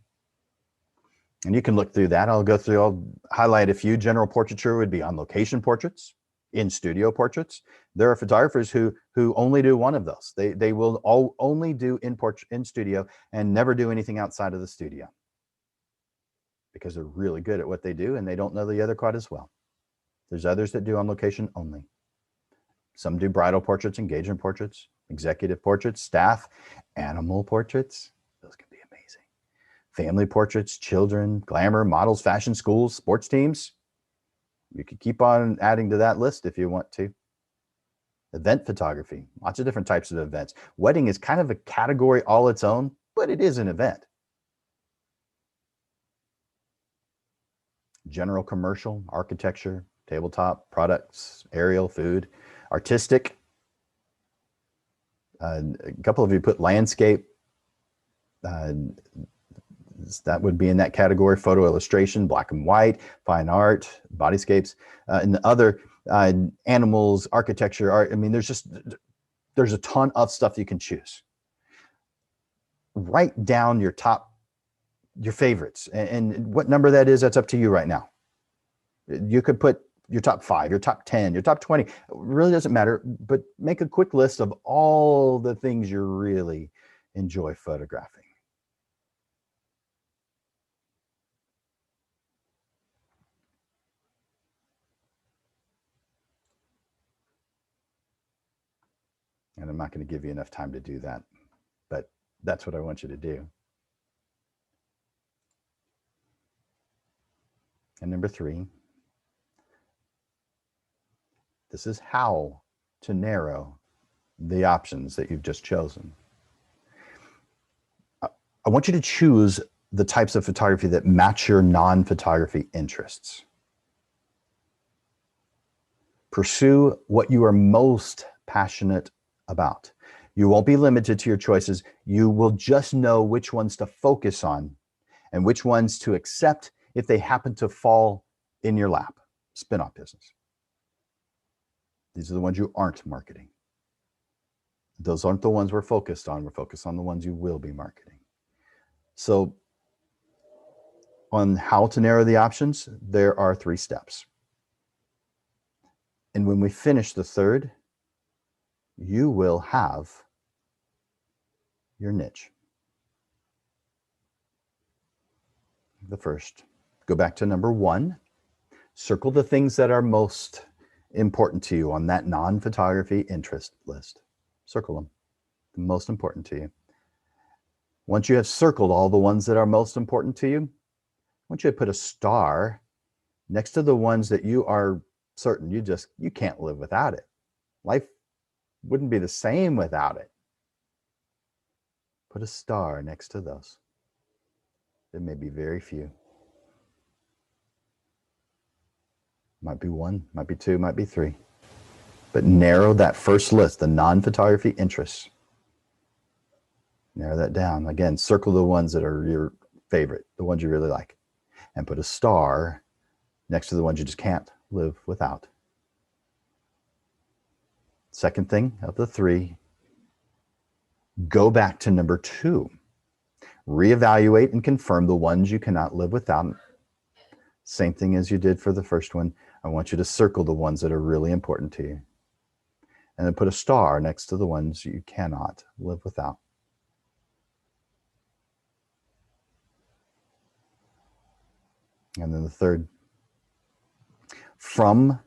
And you can look through that. I'll highlight a few. General portraiture would be on location portraits, in studio portraits. There are photographers who only do one of those. They will only do in studio and never do anything outside of the studio because they're really good at what they do and they don't know the other quite as well. There's others that do on location only. Some do bridal portraits, engagement portraits, executive portraits, staff, animal portraits. Those can be amazing. Family portraits, children, glamour, models, fashion, schools, sports teams. You could keep on adding to that list if you want to. Event photography, lots of different types of events. Wedding is kind of a category all its own, but it is an event. General commercial, architecture, tabletop, products, aerial, food, artistic. A couple of you put landscape. That would be in that category. Photo illustration, black and white, fine art, bodyscapes, and the other animals, architecture, art. I mean, there's a ton of stuff you can choose. Write down your favorites, and what number that is, that's up to you right now. You could put your top 5, your top 10, your top 20. It really doesn't matter, but make a quick list of all the things you really enjoy photographing. And I'm not going to give you enough time to do that, but that's what I want you to do. And number 3, this is how to narrow the options that you've just chosen. I want you to choose the types of photography that match your non-photography interests. Pursue what you are most passionate about. You won't be limited to your choices. You will just know which ones to focus on and which ones to accept if they happen to fall in your lap. Spin-off business. These are the ones you aren't marketing. Those aren't the ones we're focused on. We're focused on the ones you will be marketing. So on how to narrow the options, there are 3 steps. And when we finish the 3rd, you will have your niche. The first, go back to number 1, circle the things that are most important to you on that non-photography interest list. Circle them, the most important to you. Once you have circled all the ones that are most important to you, I want you to put a star next to the ones that you are certain you can't live without it. Life wouldn't be the same without it. Put a star next to those. There may be very few. Might be 1, might be 2, might be 3. But narrow that first list, the non-photography interests. Narrow that down. Again, circle the ones that are your favorite, the ones you really like, and put a star next to the ones you just can't live without. Second thing of the 3, go back to number 2. Reevaluate and confirm the ones you cannot live without. Same thing as you did for the first one. I want you to circle the ones that are really important to you. And then put a star next to the ones you cannot live without. And then the 3rd, from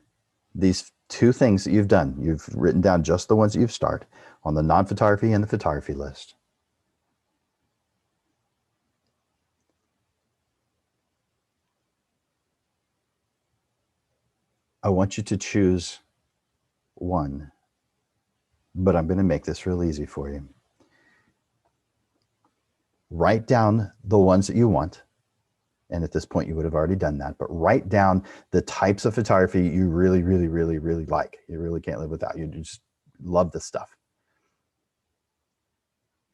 these 2 things that you've done, you've written down just the ones that you've started on the non-photography and the photography list. I want you to choose one, but I'm going to make this real easy for you. Write down the ones that you want. And at this point, you would have already done that, but write down the types of photography you really, really, really, really like. You really can't live without. You just love this stuff.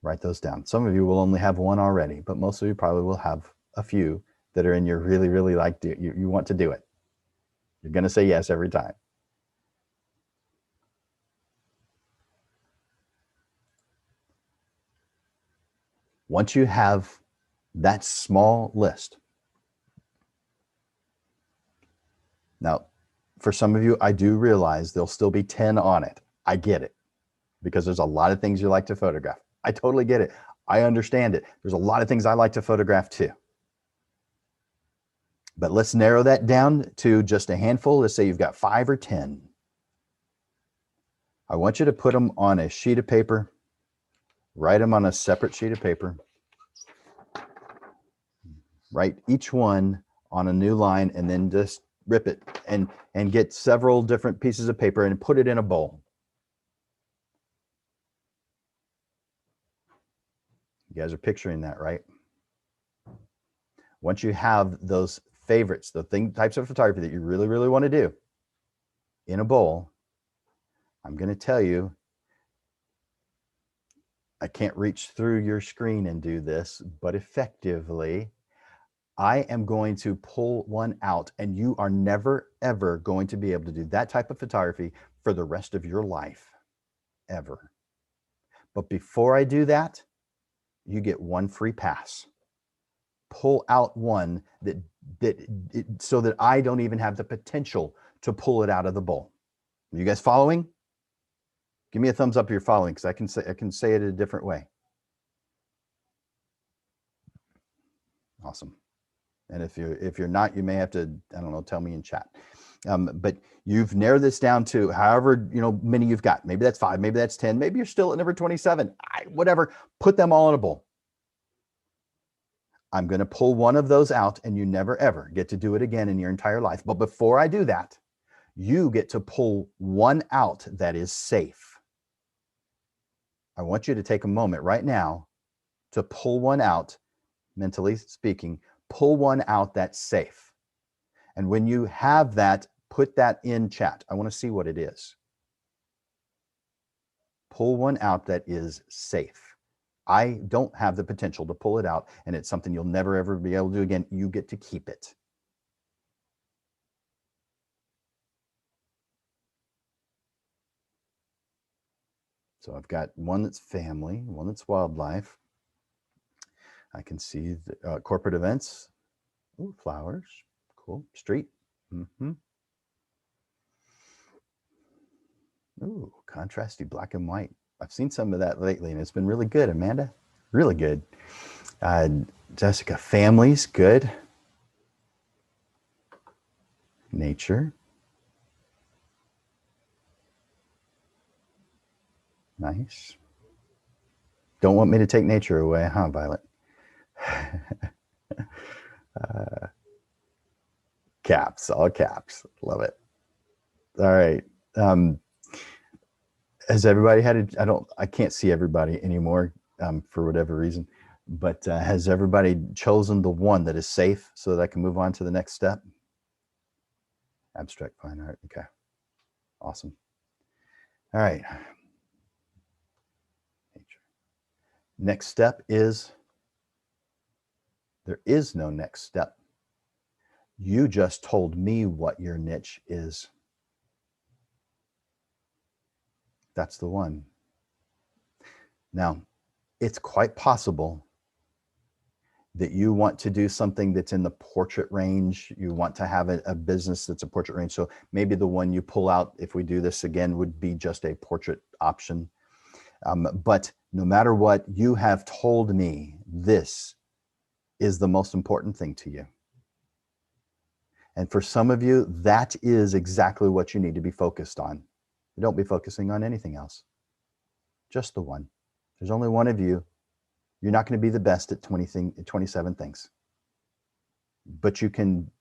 Write those down. Some of you will only have 1 already, but most of you probably will have a few that are in your really, really like, you want to do it. You're going to say yes every time. Once you have that small list, now, for some of you, I do realize there'll still be 10 on it. I get it, because there's a lot of things you like to photograph. I totally get it. I understand it. There's a lot of things I like to photograph too. But let's narrow that down to just a handful. Let's say you've got 5 or 10. I want you to put them on a sheet of paper, write them on a separate sheet of paper, write each one on a new line, and then just rip it and get several different pieces of paper and put it in a bowl. You guys are picturing that, right? Once you have those favorites, the types of photography that you really, really want to do in a bowl, I'm going to tell you, I can't reach through your screen and do this, but effectively, I am going to pull one out, and you are never, ever going to be able to do that type of photography for the rest of your life, ever. But before I do that, you get one free pass. Pull out one so that I don't even have the potential to pull it out of the bowl. Are you guys following? Give me a thumbs up if you're following, because I can say it a different way. Awesome. And if you're not, you may have to, I don't know, tell me in chat. But you've narrowed this down to however many you've got. Maybe that's 5, maybe that's 10, maybe you're still at number 27. Whatever. Put them all in a bowl. I'm going to pull one of those out, and you never ever get to do it again in your entire life. But before I do that, you get to pull one out that is safe. I want you to take a moment right now to pull one out, mentally speaking, pull one out that's safe. And when you have that, put that in chat. I want to see what it is. Pull one out that is safe. I don't have the potential to pull it out, and it's something you'll never, ever be able to do again. You get to keep it. So I've got one that's family, one that's wildlife. I can see the corporate events. Ooh, flowers. Cool. Street. Mm-hmm. Ooh, contrasty black and white. I've seen some of that lately, and it's been really good, Amanda. Really good. Jessica, families, good. Nature. Nice. Don't want me to take nature away, huh, Violet? Caps, all caps. Love it. All right. Has everybody had I can't see everybody anymore for whatever reason, but has everybody chosen the one that is safe so that I can move on to the next step? Abstract fine art. Okay. Awesome. All right. Next step is, there is no next step. You just told me what your niche is. That's the one. Now, it's quite possible that you want to do something that's in the portrait range. You want to have a business that's a portrait range. So maybe the one you pull out, if we do this again, would be just a portrait option. But no matter what, you have told me this is the most important thing to you. And for some of you, that is exactly what you need to be focused on. Don't be focusing on anything else. Just the one. There's only one of you. You're not going to be the best at 27 things. But you can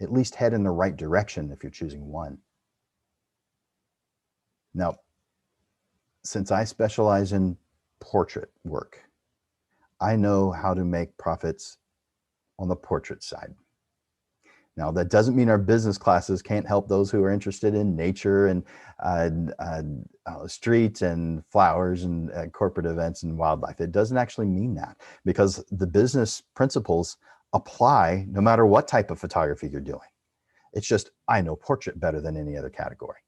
at least head in the right direction if you're choosing one. Now, since I specialize in portrait work, I know how to make profits on the portrait side. Now, that doesn't mean our business classes can't help those who are interested in nature and streets and flowers and corporate events and wildlife. It doesn't actually mean that, because the business principles apply no matter what type of photography you're doing. It's just, I know portrait better than any other category.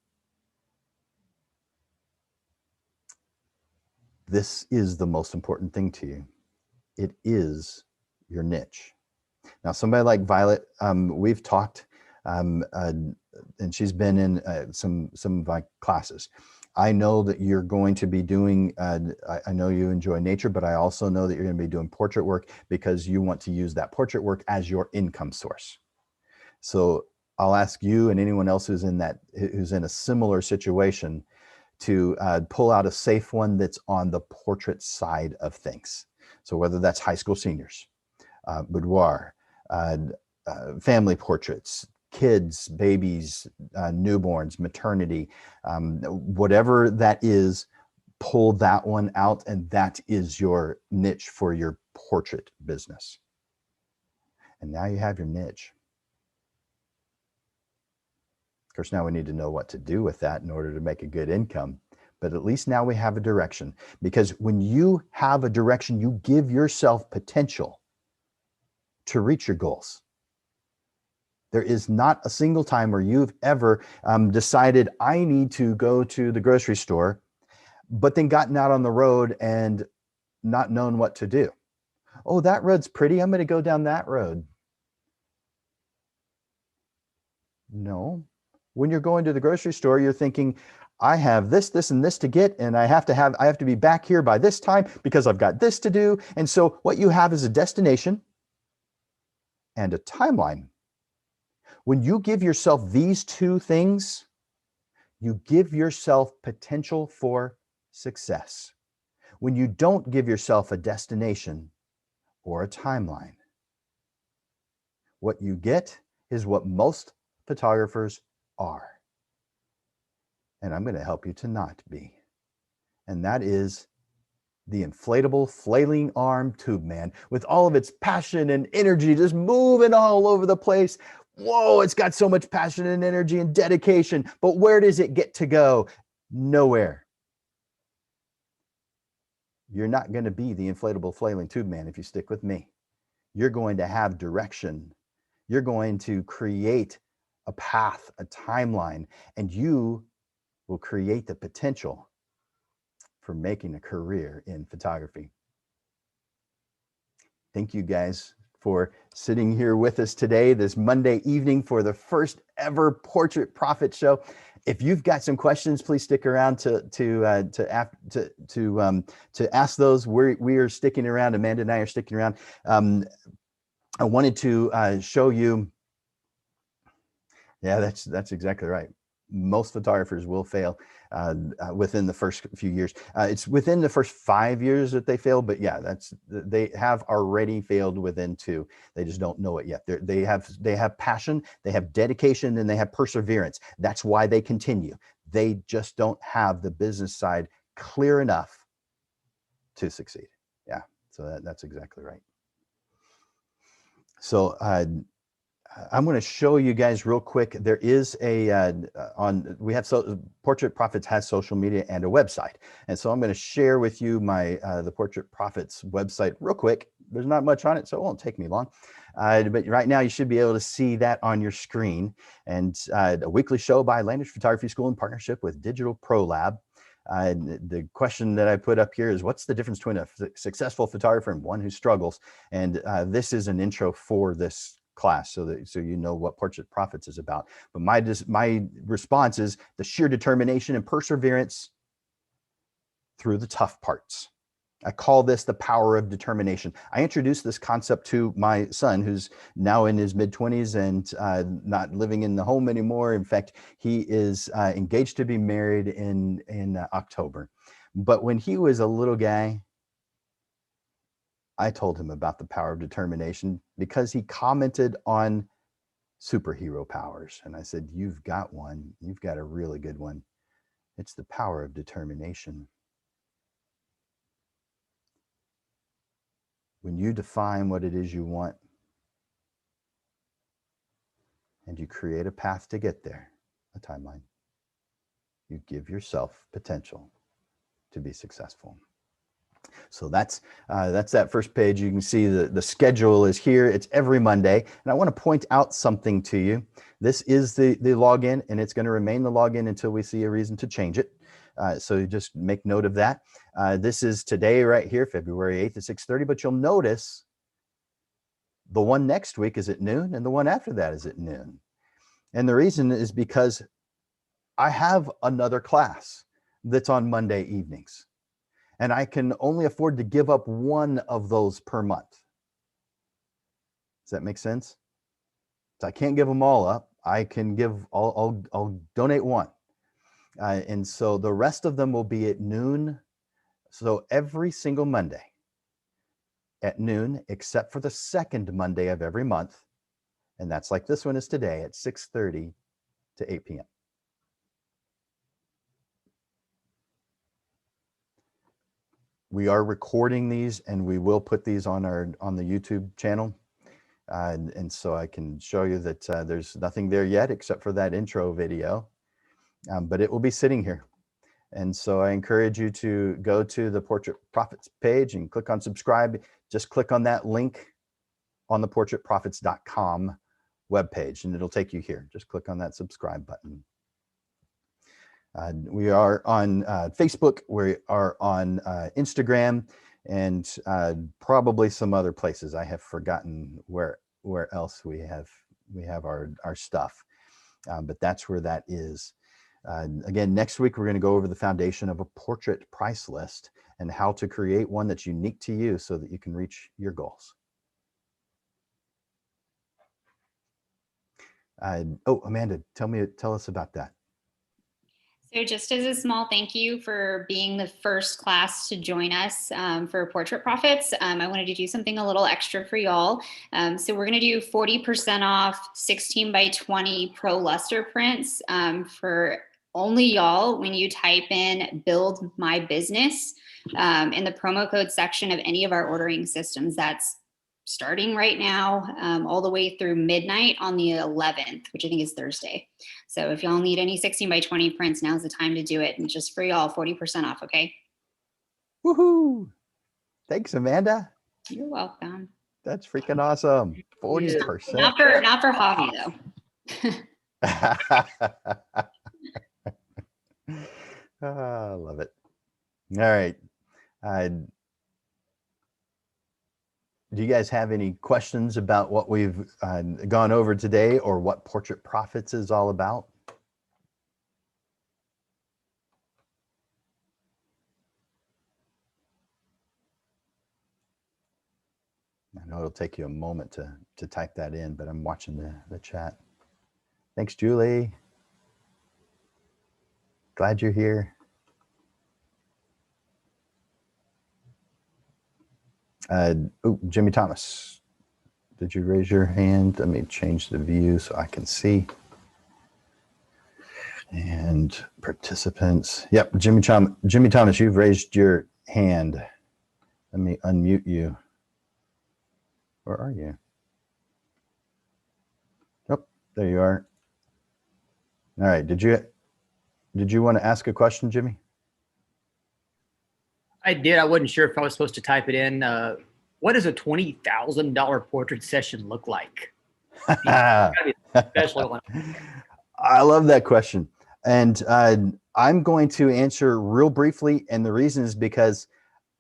This is the most important thing to you. It is your niche. Now, somebody like Violet, we've talked, and she's been in some of my classes. I know that you're going to be doing, I know you enjoy nature, but I also know that you're going to be doing portrait work because you want to use that portrait work as your income source. So I'll ask you and anyone else who's in a similar situation to pull out a safe one that's on the portrait side of things. So whether that's high school seniors, boudoir, family portraits, kids, babies, newborns, maternity, whatever that is, pull that one out, and that is your niche for your portrait business. And now you have your niche. Of course, now we need to know what to do with that in order to make a good income. But at least now we have a direction, because when you have a direction, you give yourself potential to reach your goals. There is not a single time where you've ever decided, I need to go to the grocery store, but then gotten out on the road and not known what to do. Oh, that road's pretty, I'm going to go down that road. No. When you're going to the grocery store, you're thinking, I have this, this, and this to get, and I have to be back here by this time because I've got this to do. And so what you have is a destination and a timeline. When you give yourself these two things, you give yourself potential for success. When you don't give yourself a destination or a timeline, what you get is what most photographers are. And I'm going to help you to not be. And that is the inflatable flailing arm tube man, with all of its passion and energy just moving all over the place. Whoa, it's got so much passion and energy and dedication, but where does it get to go? Nowhere. You're not going to be the inflatable flailing tube man if you stick with me. You're going to have direction. You're going to create a path, a timeline, and you will create the potential for making a career in photography. Thank you guys for sitting here with us today, this Monday evening, for the first ever Portrait Profit Show. If you've got some questions, please stick around to ask those. We are sticking around. Amanda and I are sticking around. I wanted to show you. Yeah, that's exactly right. Most photographers will fail within the first few years. It's within the first 5 years that they fail, but yeah, they have already failed within 2. They just don't know it yet. They have passion, they have dedication, and they have perseverance. That's why they continue. They just don't have the business side clear enough to succeed. Yeah, so that's exactly right. So I'm going to show you guys real quick. There is Portrait Profits has social media and a website. And so I'm going to share with you the Portrait Profits website real quick. There's not much on it, so it won't take me long. But right now you should be able to see that on your screen. And a weekly show by Landers Photography School in partnership with Digital Pro Lab. The question that I put up here is, what's the difference between a successful photographer and one who struggles? And this is an intro for this class, so you know what Portrait Profits is about. But my response is the sheer determination and perseverance through the tough parts. I call this the power of determination. I introduced this concept to my son, who's now in his mid-20s and not living in the home anymore. In fact, he is engaged to be married in October. But when he was a little guy, I told him about the power of determination because he commented on superhero powers. And I said, you've got one. You've got a really good one. It's the power of determination. When you define what it is you want and you create a path to get there, a timeline, you give yourself potential to be successful. So that's that first page. You can see the schedule is here. It's every Monday. And I want to point out something to you. This is the login, and it's going to remain the login until we see a reason to change it. So you just make note of that. This is today right here, February 8th at 6:30, but you'll notice the one next week is at noon and the one after that is at noon. And the reason is because I have another class that's on Monday evenings, and I can only afford to give up one of those per month. Does that make sense? So I can't give them all up. I can give, I'll donate one. And so the rest of them will be at noon. So every single Monday at noon, except for the second Monday of every month. And that's like this one is today at 6:30 to 8 p.m. We are recording these and we will put these on the YouTube channel. And so I can show you that there's nothing there yet except for that intro video, but it will be sitting here. And so I encourage you to go to the Portrait Profits page and click on subscribe. Just click on that link on the portraitprofits.com webpage and it'll take you here. Just click on that subscribe button. We are on Facebook, we are on Instagram, and probably some other places. I have forgotten where else we have our stuff, but that's where that is. Again, next week we're going to go over the foundation of a portrait price list and how to create one that's unique to you so that you can reach your goals. Oh, Amanda, tell us about that. So just as a small thank you for being the first class to join us for Portrait Profits, I wanted to do something a little extra for y'all. So we're going to do 40% off 16 by 20 Pro Luster prints for only y'all when you type in Build My Business in the promo code section of any of our ordering systems. That's starting right now, all the way through midnight on the 11th, which I think is Thursday. So if y'all need any 16 by 20 prints, now's the time to do it. And just for y'all, 40% off, okay? Woohoo! Thanks, Amanda. You're welcome. That's freaking awesome. 40%. Not for hobby though. I love it. All right. Do you guys have any questions about what we've gone over today or what Portrait Profits is all about? I know it'll take you a moment to type that in, but I'm watching the chat. Thanks, Julie. Glad you're here. Oh, Jimmy Thomas, did you raise your hand? Let me change the view so I can see. And participants. Yep, Jimmy Thomas, you've raised your hand. Let me unmute you. Where are you? Oh, there you are. All right, did you want to ask a question, Jimmy? I did. I wasn't sure if I was supposed to type it in. What does a $20,000 portrait session look like? I love that question. And I'm going to answer real briefly. And the reason is because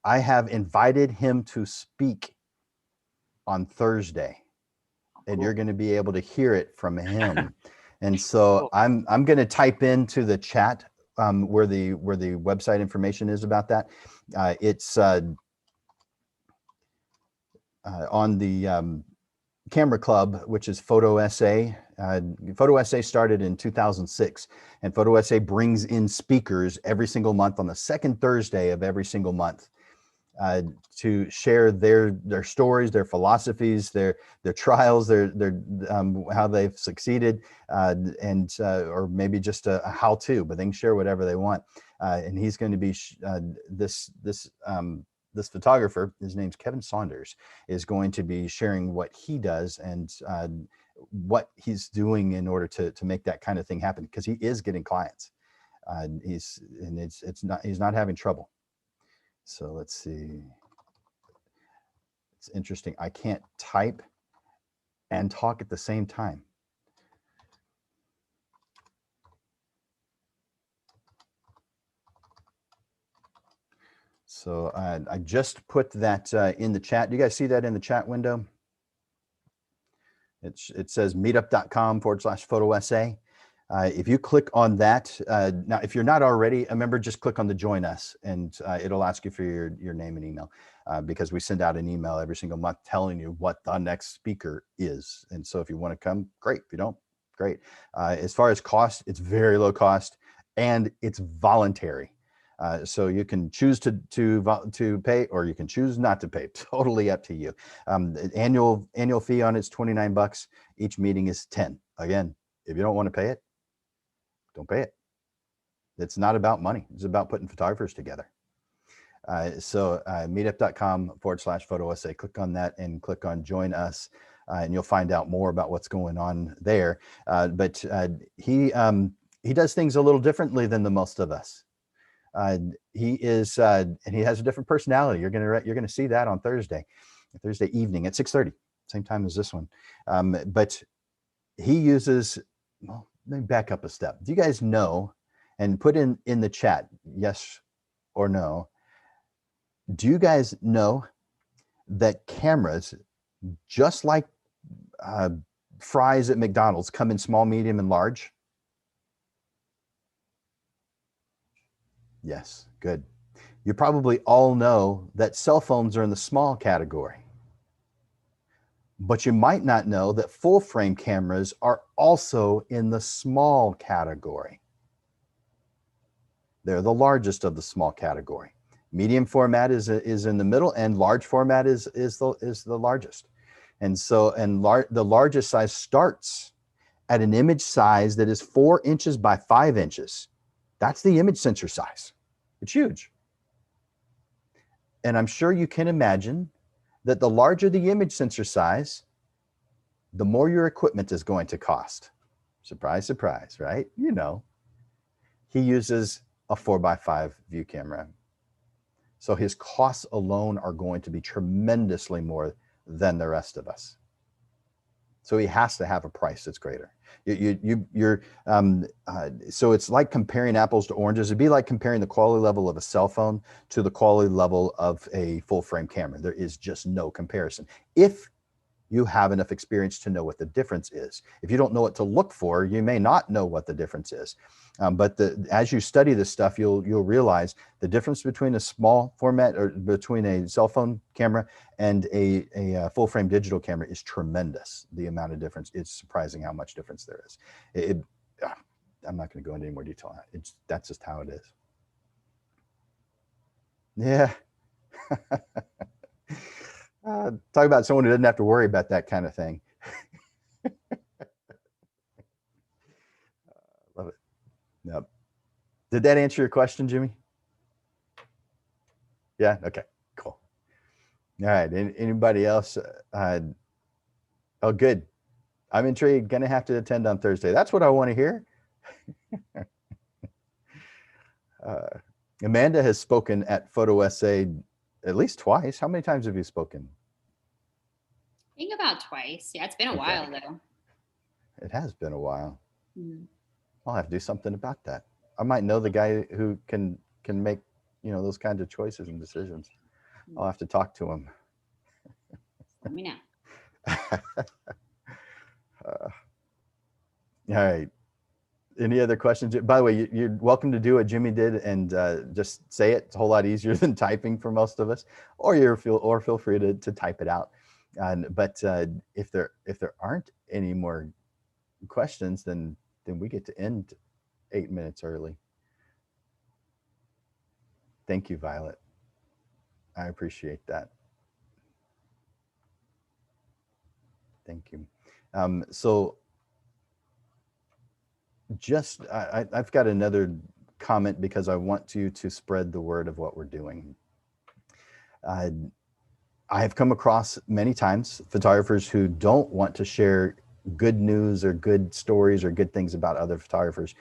I have invited him to speak on Thursday. And you're going to be able to hear it from him. And so I'm going to type into the chat where the website information is about that. It's on the Camera Club, which is Photo SA. Photo SA started in 2006, and Photo SA brings in speakers every single month on the second Thursday of every single month to share their stories, their philosophies, their trials, their how they've succeeded, and or maybe just a how-to, but they can share whatever they want. And he's going to be this photographer, his name's Kevin Saunders, is going to be sharing what he does and what he's doing in order to make that kind of thing happen, because he is getting clients. He's not having trouble. So let's see. It's interesting. I can't type and talk at the same time. So I just put that in the chat. Do you guys see that in the chat window? It says meetup.com/photo essay. If you click on that, now if you're not already a member, just click on the join us and it'll ask you for your name and email because we send out an email every single month telling you what the next speaker is. And so if you want to come, great. If you don't, great. As far as cost, it's very low cost and it's voluntary. So you can choose to pay or you can choose not to pay. Totally up to you. The annual fee on it's $29. Each meeting is 10. Again, if you don't want to pay it, don't pay it. It's not about money. It's about putting photographers together. So meetup.com/photo essay. Click on that and click on join us. And you'll find out more about what's going on there. But he does things a little differently than the most of us. He is, and he has a different personality. You're gonna see that on Thursday evening at 6:30, same time as this one. But he uses, well, let me back up a step. Do you guys know, and put in the chat, yes or no, do you guys know that cameras, just like fries at McDonald's, come in small, medium, and large? Yes, good. You probably all know that cell phones are in the small category. But you might not know that full frame cameras are also in the small category. They're the largest of the small category. Medium format is in the middle, and large format is the largest. And so, the largest size starts at an image size that is 4 inches by 5 inches. That's the image sensor size. It's huge. And I'm sure you can imagine that the larger the image sensor size, the more your equipment is going to cost. Surprise, surprise, right? You know, he uses a 4x5 view camera. So his costs alone are going to be tremendously more than the rest of us. So he has to have a price that's greater. So it's like comparing apples to oranges. It'd be like comparing the quality level of a cell phone to the quality level of a full frame camera. There is just no comparison. If you have enough experience to know what the difference is. If you don't know what to look for, you may not know what the difference is. But as you study this stuff, you'll realize the difference between a small format or between a cell phone camera and a full frame digital camera is tremendous. The amount of difference, it's surprising how much difference there is. I'm not going to go into any more detail on that. That's just how it is. Yeah. Talk about someone who doesn't have to worry about that kind of thing. Love it. Yep. Did that answer your question, Jimmy? Yeah. Okay. Cool. All right. Anybody else? Oh, good. I'm intrigued. Gonna have to attend on Thursday. That's what I want to hear. Amanda has spoken at Photo Essay at least twice. How many times have you spoken? I think about twice. Yeah, it's been a while though. It has been a while. Mm. I'll have to do something about that. I might know the guy who can make, those kinds of choices and decisions. I'll have to talk to him. Let me know. All right. Any other questions? By the way, you're welcome to do what Jimmy did and just say it. It's a whole lot easier than typing for most of us. Or feel free to type it out. But if there aren't any more questions, then we get to end 8 minutes early. Thank you, Violet. I appreciate that. Thank you. So I've got another comment because I want you to spread the word of what we're doing. I have come across many times photographers who don't want to share good news or good stories or good things about other photographers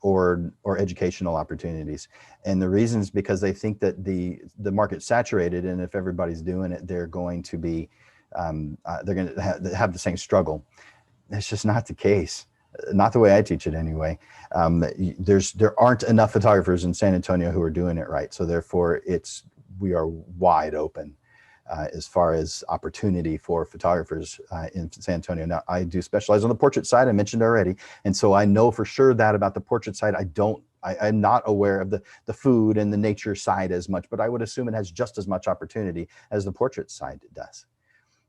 or educational opportunities. And the reason is because they think that the market's saturated, and if everybody's doing it, they're going to be, they're going to have the same struggle. That's just not the case. not the way I teach it anyway. There aren't enough photographers in San Antonio who are doing it right. So therefore we are wide open as far as opportunity for photographers in San Antonio. Now, I do specialize on the portrait side, I mentioned already. And so I know for sure that about the portrait side, I'm not aware of the food and the nature side as much, but I would assume it has just as much opportunity as the portrait side does.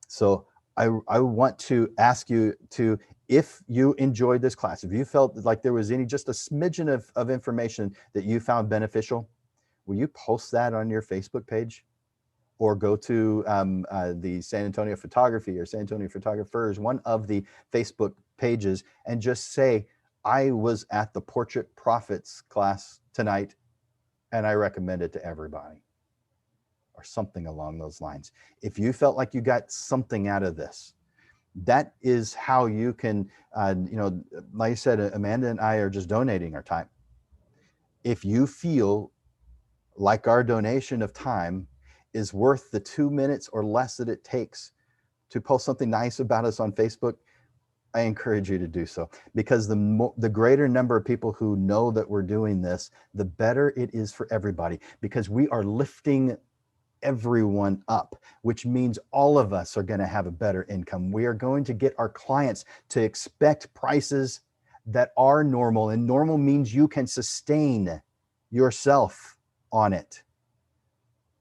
So I want to ask you to, if you enjoyed this class, if you felt like there was just a smidgen of information that you found beneficial, will you post that on your Facebook page? Or go to the San Antonio Photography or San Antonio Photographers, one of the Facebook pages, and just say, I was at the Portrait Profits class tonight and I recommend it to everybody, or something along those lines. If you felt like you got something out of this, that is how you can, like I said, Amanda and I are just donating our time. If you feel like our donation of time is worth the 2 minutes or less that it takes to post something nice about us on Facebook, I encourage you to do so, because the greater number of people who know that we're doing this, the better it is for everybody, because we are lifting everyone up, which means all of us are going to have a better income. We are going to get our clients to expect prices that are normal, and normal means you can sustain yourself on it.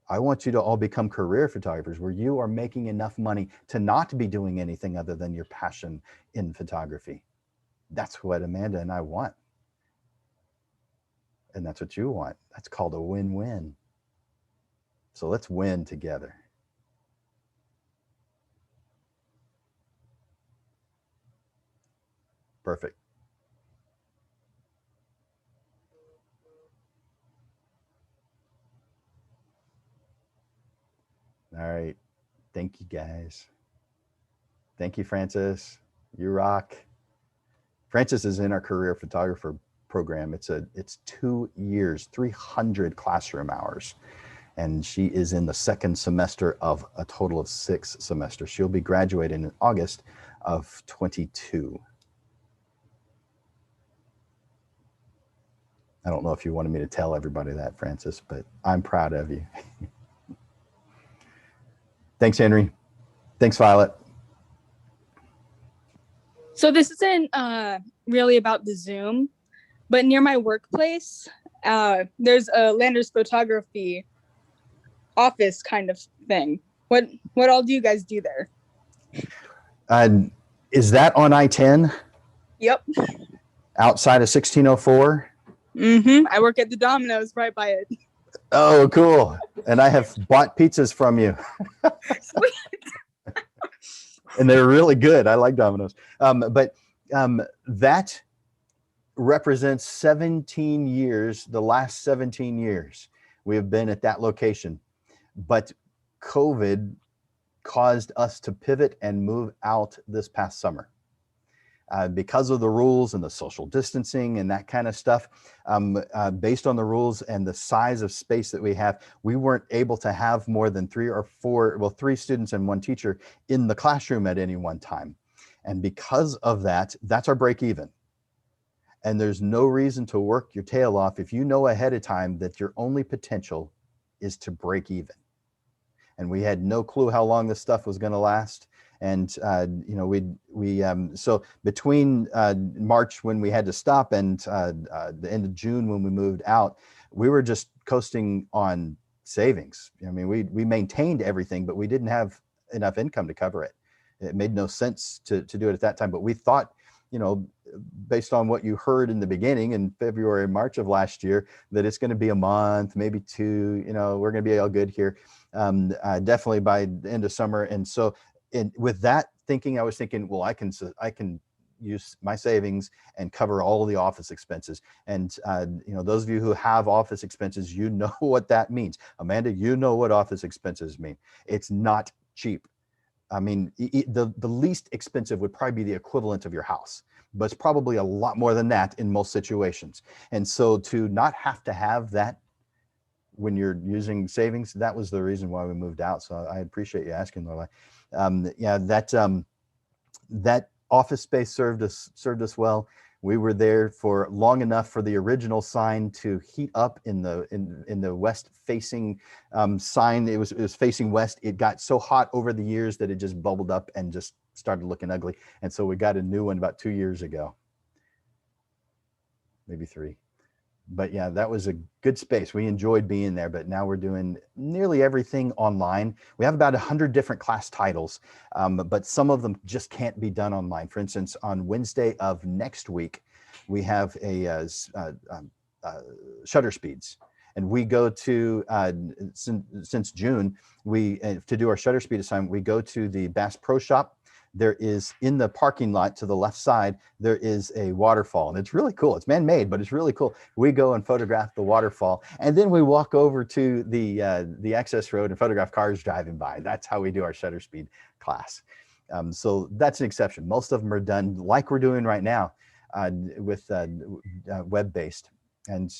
I want you to all become career photographers where you are making enough money to not be doing anything other than your passion in photography. That's what Amanda and I want. And that's what you want. That's called a win-win. So let's win together. Perfect. All right. Thank you, guys. Thank you, Francis. You rock. Francis is in our career photographer program. It's 2 years, 300 classroom hours. And she is in the second semester of a total of 6 semesters. She'll be graduating in August of 22. I don't know if you wanted me to tell everybody that, Francis, but I'm proud of you. Thanks, Henry. Thanks, Violet. So this isn't really about the Zoom, but near my workplace, there's a Landers Photography office kind of thing. What all do you guys do there? Is that on I-10? Yep. Outside of 1604? I work at the Domino's right by it. Oh, cool. And I have bought pizzas from you. Sweet. And they're really good. I like Domino's. But that represents 17 years, the last 17 years we have been at that location. But COVID caused us to pivot and move out this past summer. Because of the rules and the social distancing and that kind of stuff, based on the rules and the size of space that we have, we weren't able to have more than 3 or 4, well, 3 students and 1 teacher in the classroom at any one time. And because of that, that's our break even. And there's no reason to work your tail off if you know ahead of time that your only potential is to break even. And we had no clue how long this stuff was going to last. And so between March, when we had to stop, and the end of June when we moved out, we were just coasting on savings. I mean, we maintained everything, but we didn't have enough income to cover it. It made no sense to do it at that time. But we thought, based on what you heard in the beginning in February and March of last year, that it's going to be a month, maybe 2. We're going to be all good here, definitely by the end of summer. And so, with that thinking, I was thinking, well, I can use my savings and cover all the office expenses. And those of you who have office expenses, you know what that means. Amanda, you know what office expenses mean. It's not cheap. I mean, the least expensive would probably be the equivalent of your house, but it's probably a lot more than that in most situations. And so to not have to have that when you're using savings, that was the reason why we moved out. So I appreciate you asking, Lorelai. That Office space served us well. We were there for long enough for the original sign to heat up in the west facing sign. It was facing west. It got so hot over the years that it just bubbled up and just started looking ugly. And so we got a new one about 2 years ago, maybe 3. But yeah, that was a good space. We enjoyed being there, but now we're doing nearly everything online. We have about 100 different class titles, but some of them just can't be done online. For instance, on Wednesday of next week, we have a shutter speeds. And we go to, since June, to do our shutter speed assignment, we go to the Bass Pro Shop. There is, in the parking lot to the left side, there is a waterfall, and it's really cool. It's man-made, but it's really cool. We go and photograph the waterfall, and then we walk over to the access road and photograph cars driving by. That's how we do our shutter speed class. So that's an exception. Most of them are done like we're doing right now with web-based. And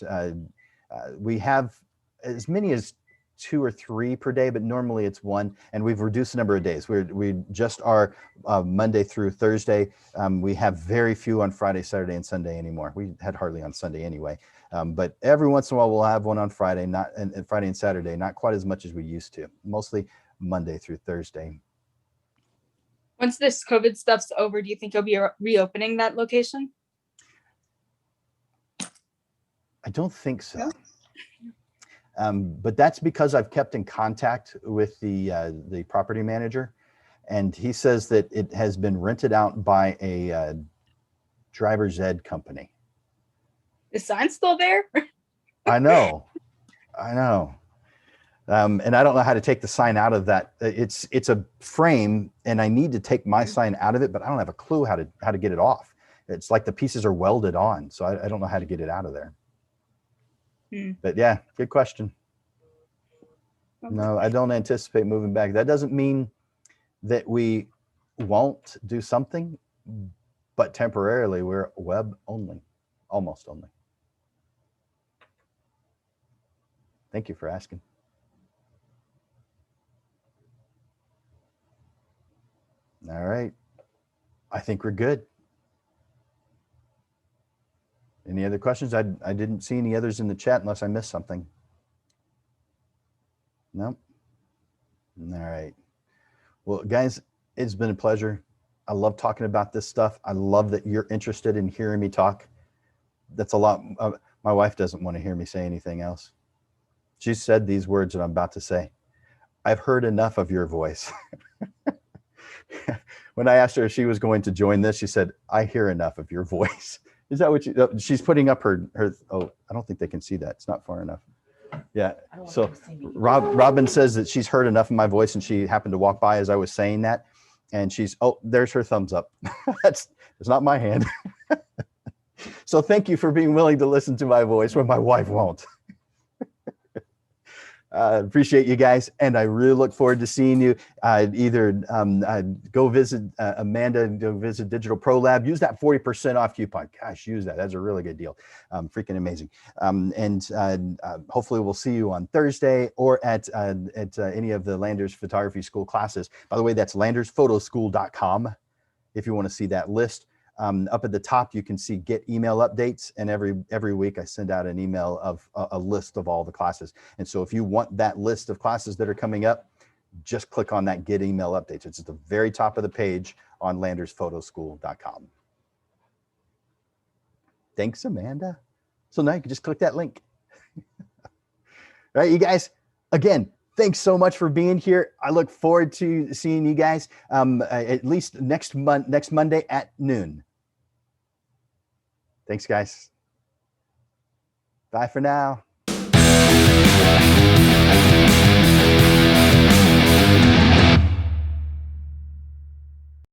we have as many as 2 or 3 per day, but normally it's 1, and we've reduced the number of days. We just are Monday through Thursday. We have very few on Friday, Saturday, and Sunday anymore. We had hardly on Sunday anyway, but every once in a while we'll have one on Friday, and Friday and Saturday, not quite as much as we used to. Mostly Monday through Thursday. Once this COVID stuff's over, do you think you'll be reopening that location? I don't think so. But that's because I've kept in contact with the property manager, and he says that it has been rented out by a driver's ed company. Is sign still there? I know. And I don't know how to take the sign out of that. It's a frame, and I need to take my sign out of it, but I don't have a clue how to get it off. It's like the pieces are welded on, so I don't know how to get it out of there. But yeah, good question. No, I don't anticipate moving back. That doesn't mean that we won't do something, but temporarily we're web only, almost only. Thank you for asking. All right. I think we're good. Any other questions? I didn't see any others in the chat unless I missed something. Nope. All right. Well, guys, it's been a pleasure. I love talking about this stuff. I love that you're interested in hearing me talk. That's a lot. My wife doesn't want to hear me say anything else. She said these words that I'm about to say. I've heard enough of your voice. When I asked her if she was going to join this, she said, I hear enough of your voice. Is that what she's putting up her, oh, I don't think they can see that. It's not far enough. Yeah. So Robin says that she's heard enough of my voice, and she happened to walk by as I was saying that. And there's her thumbs up. It's not my hand. So thank you for being willing to listen to my voice when my wife won't. Appreciate you guys, and I really look forward to seeing you. Either go visit Amanda, go visit Digital Pro Lab. Use that 40% off coupon. Gosh, use that. That's a really good deal. Freaking amazing. And hopefully we'll see you on Thursday or at any of the Landers Photography School classes. By the way, that's landersphotoschool.com if you want to see that list. Up at the top, you can see get email updates, and every week I send out an email of a list of all the classes. And so if you want that list of classes that are coming up, just click on that get email updates. It's at the very top of the page on landersphotoschool.com. Thanks, Amanda. So now you can just click that link. All right, you guys, again, thanks so much for being here. I look forward to seeing you guys at least next Monday at noon. Thanks, guys. Bye for now.